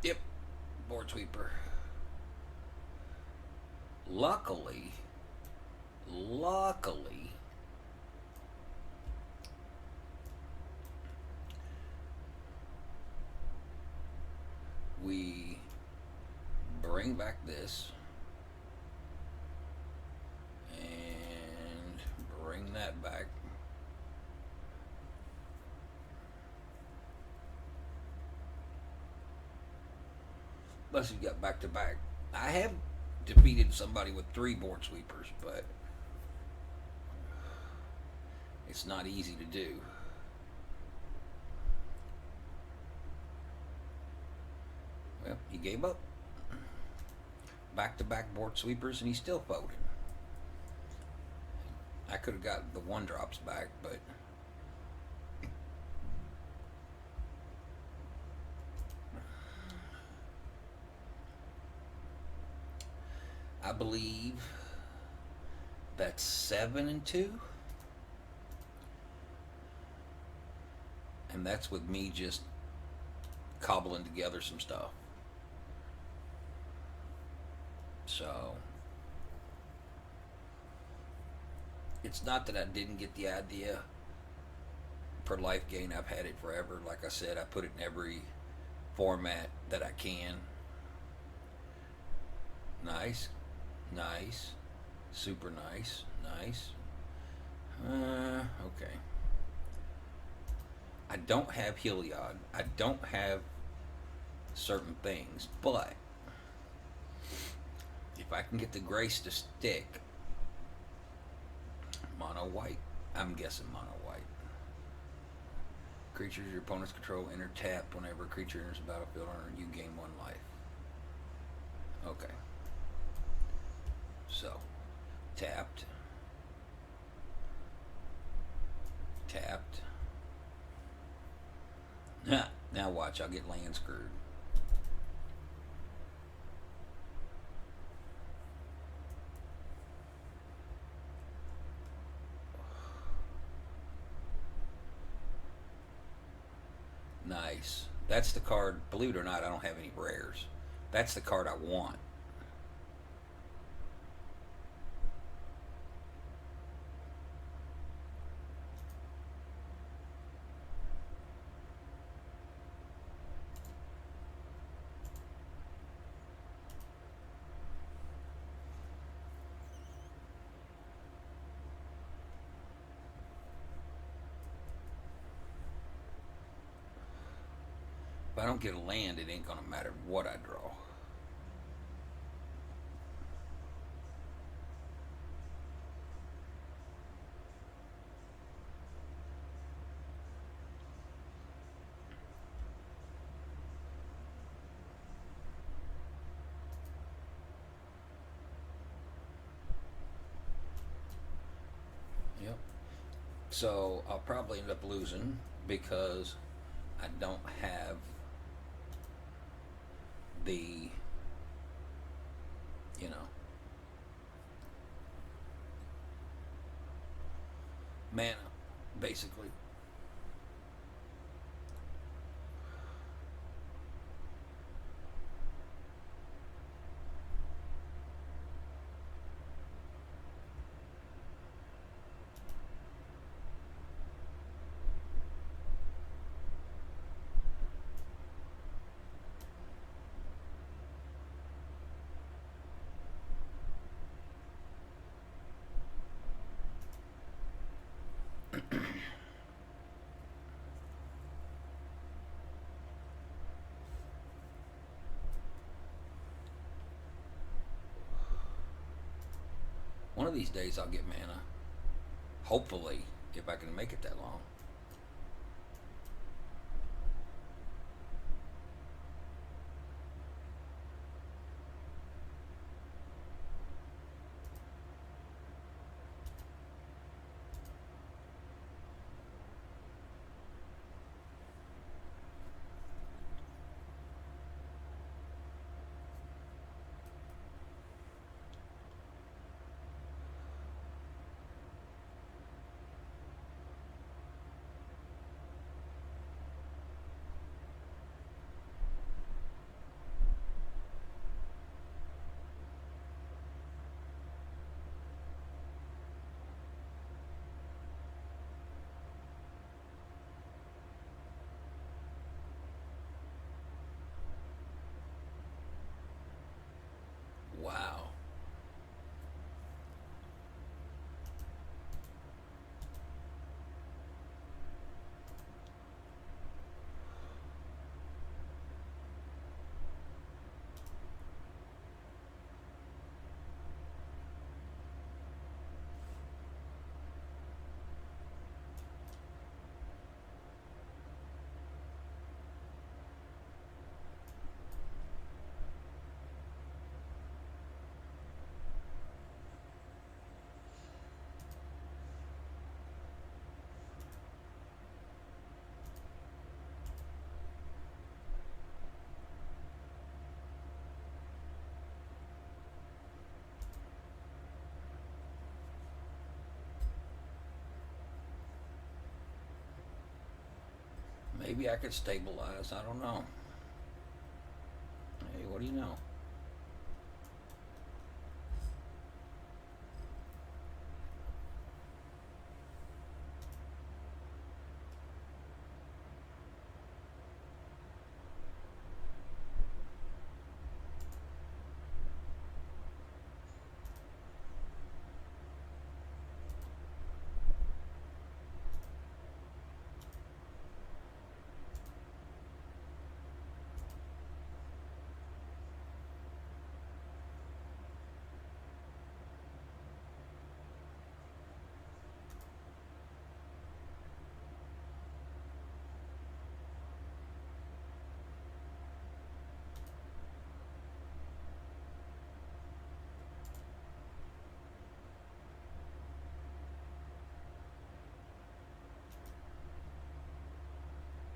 Yep, board sweeper. Luckily, we bring back this and bring that back. Plus, you got back to back. I have defeated somebody with 3 board sweepers, but it's not easy to do. Well, he gave up. Back to back board sweepers, and he still folded. I could have got the 1-drops back, but I believe that's 7-2. And that's with me just cobbling together some stuff. So it's not that I didn't get the idea for Life Gain. I've had it forever. Like I said, I put it in every format that I can. Nice. Nice. Super nice. Nice. Okay. I don't have Heliod. I don't have certain things, but if I can get the grace to stick, mono white. I'm guessing mono white. Creatures your opponents control enter tapped whenever a creature enters the battlefield, or you gain 1 life. Okay. So, tapped. Tapped. Now watch, I'll get land screwed. Nice. That's the card, believe it or not, I don't have any rares. That's the card I want. If I don't get a land, it ain't gonna matter what I draw. Yep. So I'll probably end up losing because I don't have the, you know, mana, basically. One of these days I'll get mana. Hopefully, if I can make it that long. Wow. Maybe I could stabilize. I don't know. Hey, what do you know?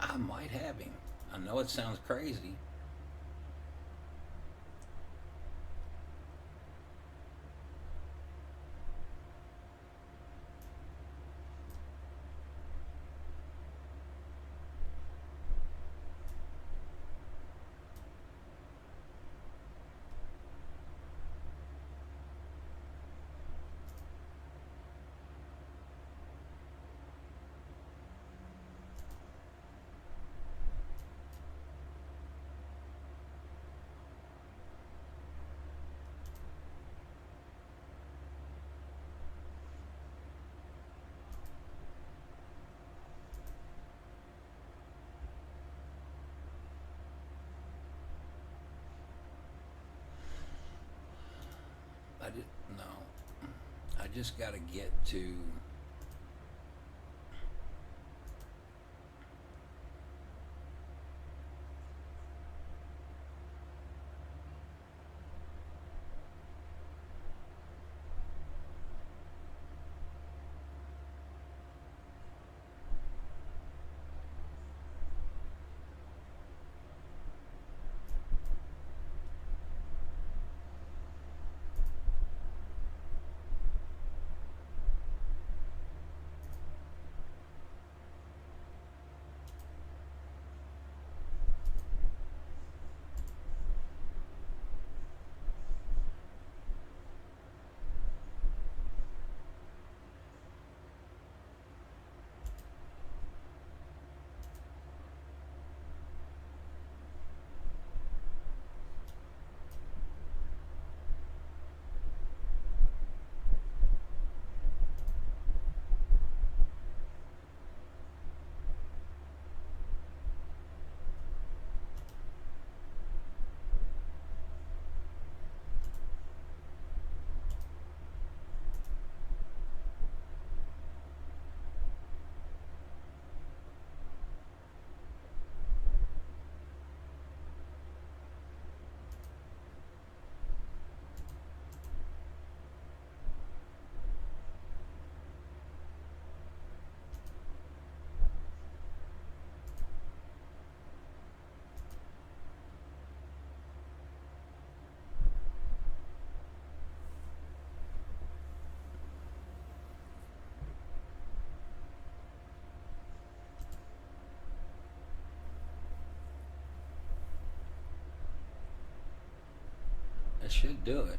I might have him. I know it sounds crazy. I did no. I just got to get to. That should do it.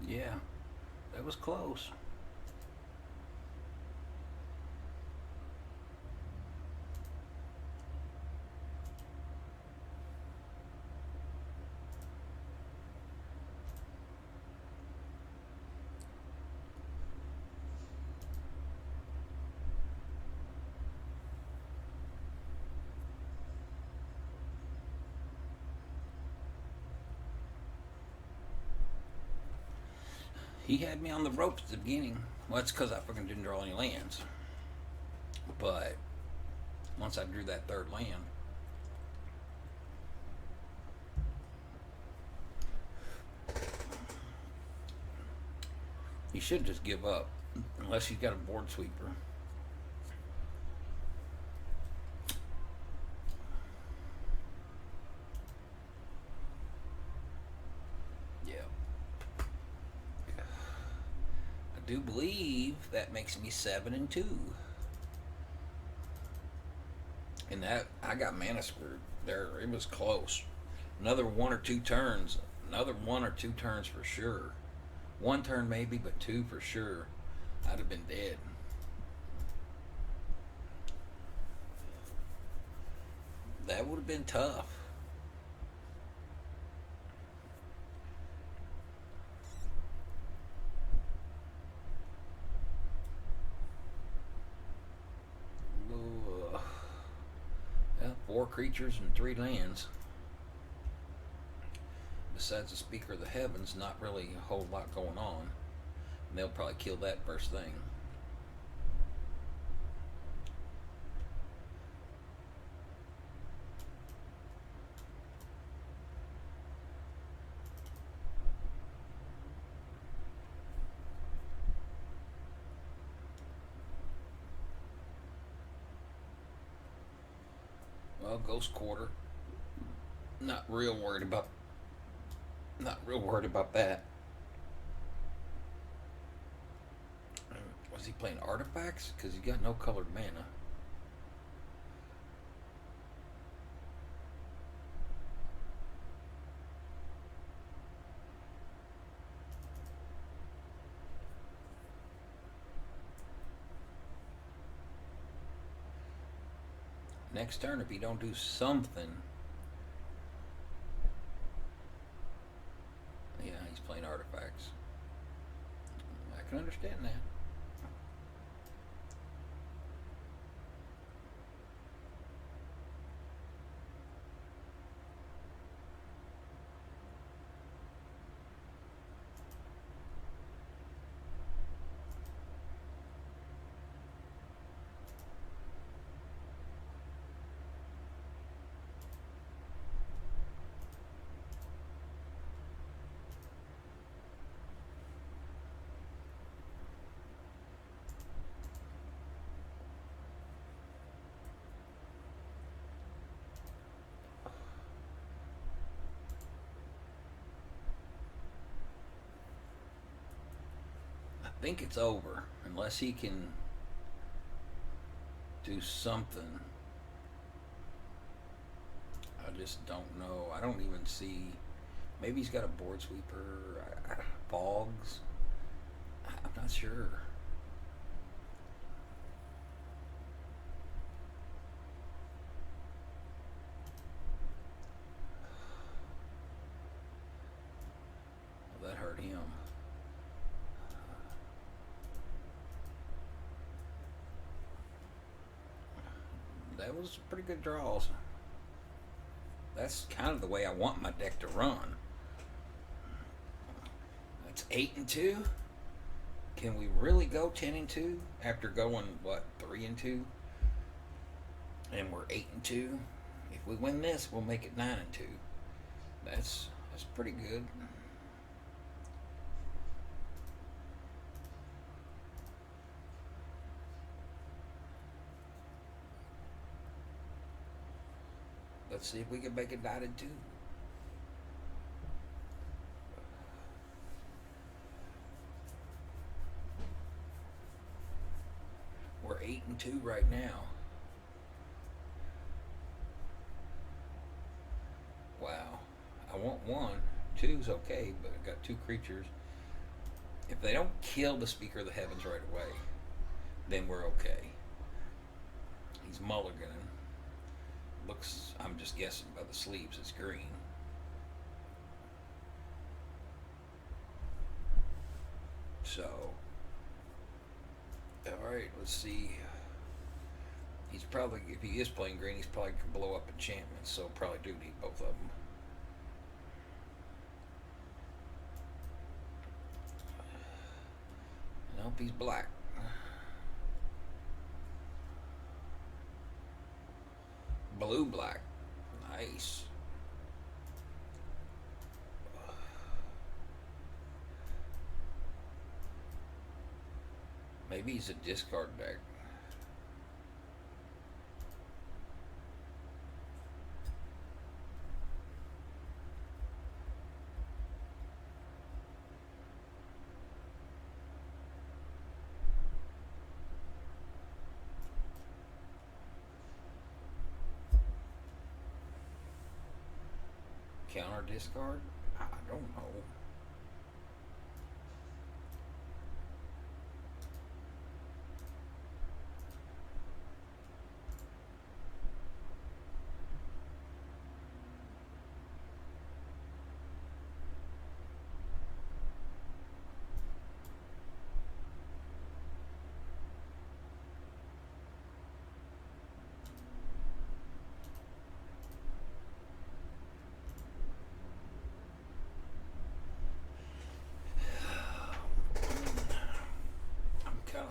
Yeah, that was close. He had me on the ropes at the beginning. Well, it's because I fucking didn't draw any lands. But once I drew that third land, he should just give up. Unless he's got a board sweeper. Yeah. I do believe that makes me 7-2. And that I got mana screwed there. It was close. Another 1 or 2 turns. Another 1 or 2 turns for sure. 1 turn maybe, but 2 for sure. I'd have been dead. That would have been tough. Ugh. Yeah, 4 creatures and 3 lands. Besides the Speaker of the Heavens, not really a whole lot going on. And they'll probably kill that first thing. Well, Ghost Quarter. Not real worried about. Not real worried about that. Was he playing artifacts? Because he got no colored mana. Next turn, if he don't do something, yeah, he's playing artifacts. I can understand that. I think it's over unless he can do something. I just don't know. I don't even see. Maybe he's got a board sweeper. Bogs. I'm not sure. that was pretty good draws. That's kind of the way I want my deck to run. That's 8-2. Can we really go 10-2 after going what 3-2? And we're 8-2. If we win this, we'll make it 9-2. That's pretty good. Let's see if we can make it 9-2. We're 8-2 right now. Wow. I want 1. 2's okay, but I got 2 creatures. If they don't kill the Speaker of the Heavens right away, then we're okay. He's mulliganing. Looks, I'm just guessing by the sleeves, it's green. So, alright, let's see. He's probably, if he is playing green, he's probably going to blow up enchantments, so probably do need both of them. Nope, he's black. Blue black. Nice. Maybe he's a discard deck. Counter discard? I don't know.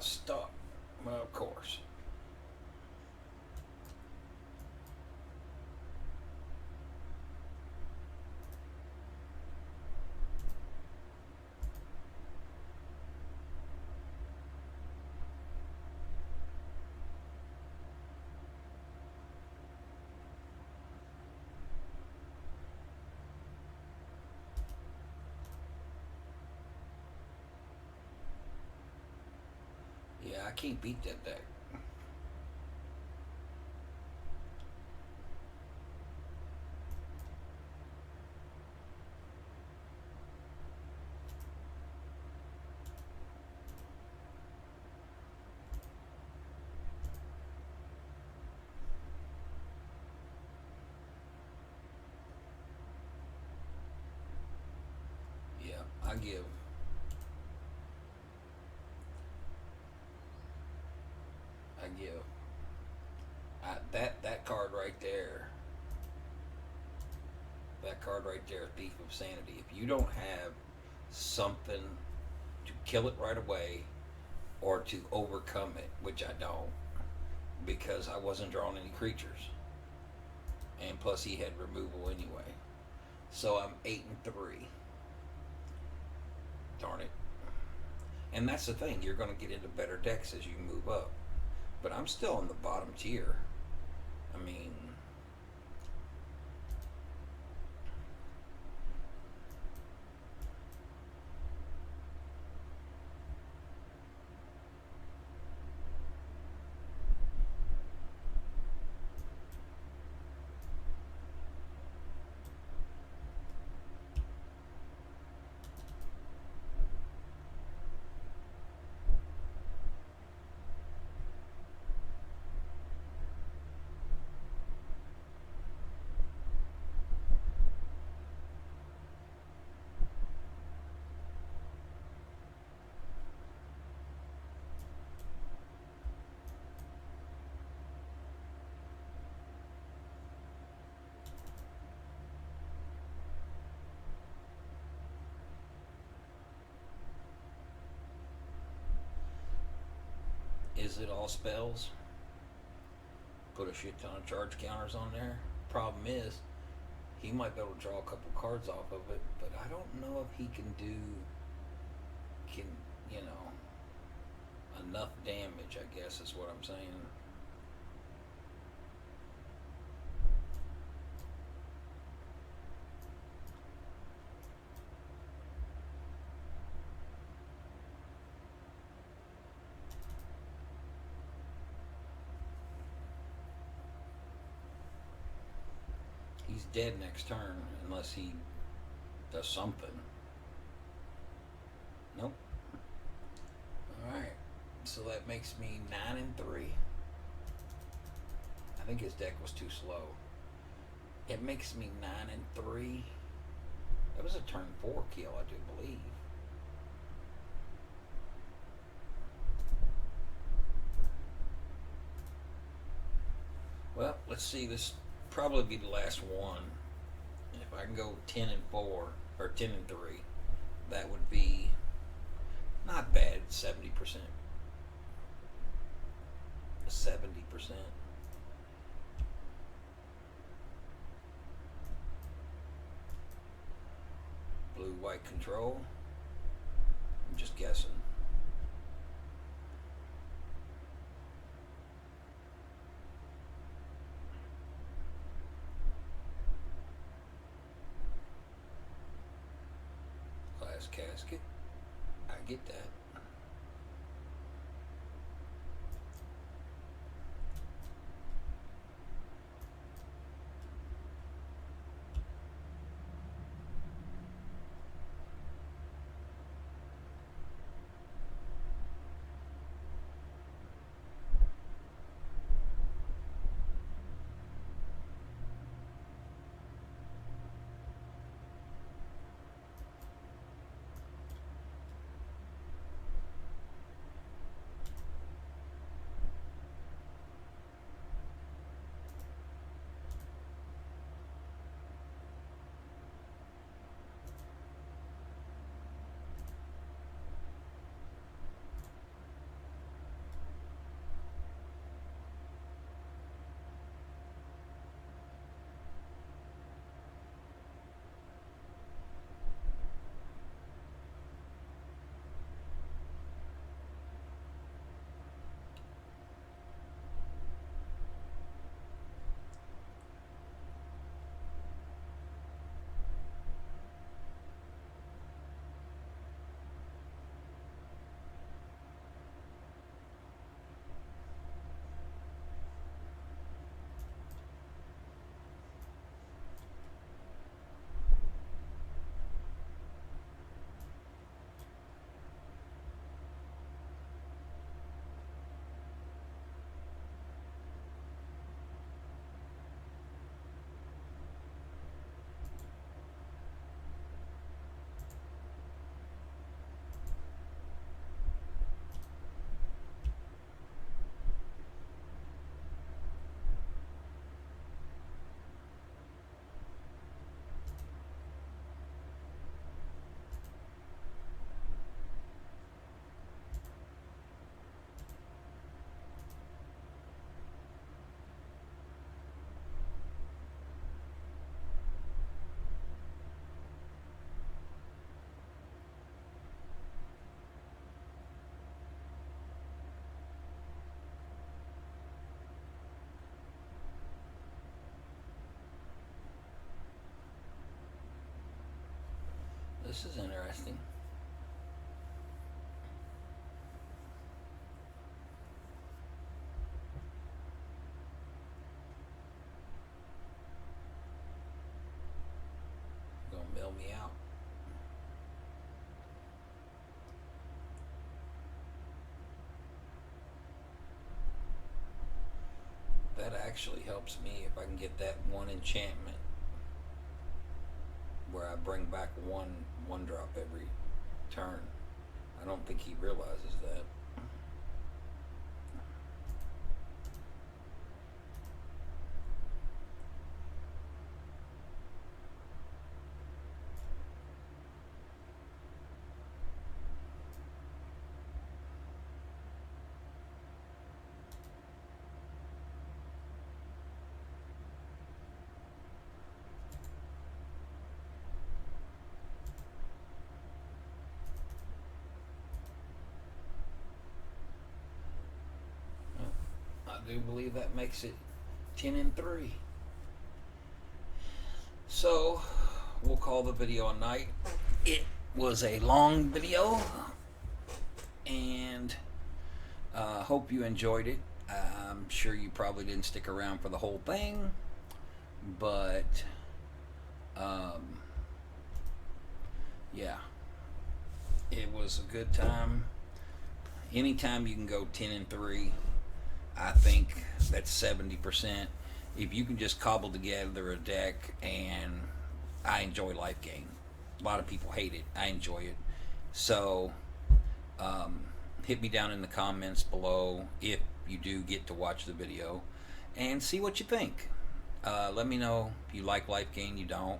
Stuck. Well, of course. Yeah, I can't beat that deck. Yeah, I give. That card right there. That card right there, Thief of Sanity. If you don't have something to kill it right away or to overcome it, which I don't, because I wasn't drawing any creatures, and plus he had removal anyway. So I'm 8-3. Darn it. And that's the thing, you're going to get into better decks as you move up. But I'm still in the bottom tier. I mean, Is it all spells? Put a shit ton of charge counters on there. Problem is, he might be able to draw a couple cards off of it, but I don't know if he can you know, enough damage. I guess is what I'm saying. He's dead next turn unless he does something. Nope. Alright. So that makes me 9-3. I think his deck was too slow. It makes me 9-3. That was a turn 4 kill, I do believe. Well, let's see. This probably be the last one. If I can go 10-4 or 10-3, that would be not bad. 70%. 70%. Blue white control. I'm just guessing. Glass casket. I get that. This is interesting. Gonna bail me out. That actually helps me if I can get that one enchantment where I bring back one drop every turn. I don't think he realizes that. do believe that makes it 10-3. So we'll call the video a night. It was a long video, and hope you enjoyed it. I'm sure you probably didn't stick around for the whole thing, but yeah, it was a good time. Anytime you can go 10-3, I think that's 70%. If you can just cobble together a deck, and I enjoy Life Gain. A lot of people hate it. I enjoy it. So hit me down in the comments below if you do get to watch the video, and see what you think. Let me know if you like Life Gain, you don't.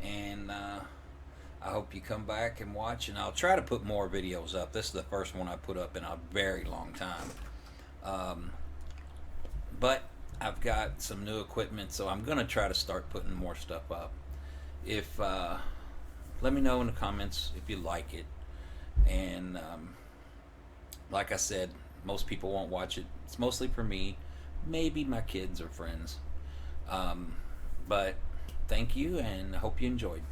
And I hope you come back and watch, and I'll try to put more videos up. This is the first one I put up in a very long time. But I've got some new equipment, so I'm going to try to start putting more stuff up. If let me know in the comments if you like it. And like I said, most people won't watch it. It's mostly for me, maybe my kids or friends. But thank you, and I hope you enjoyed.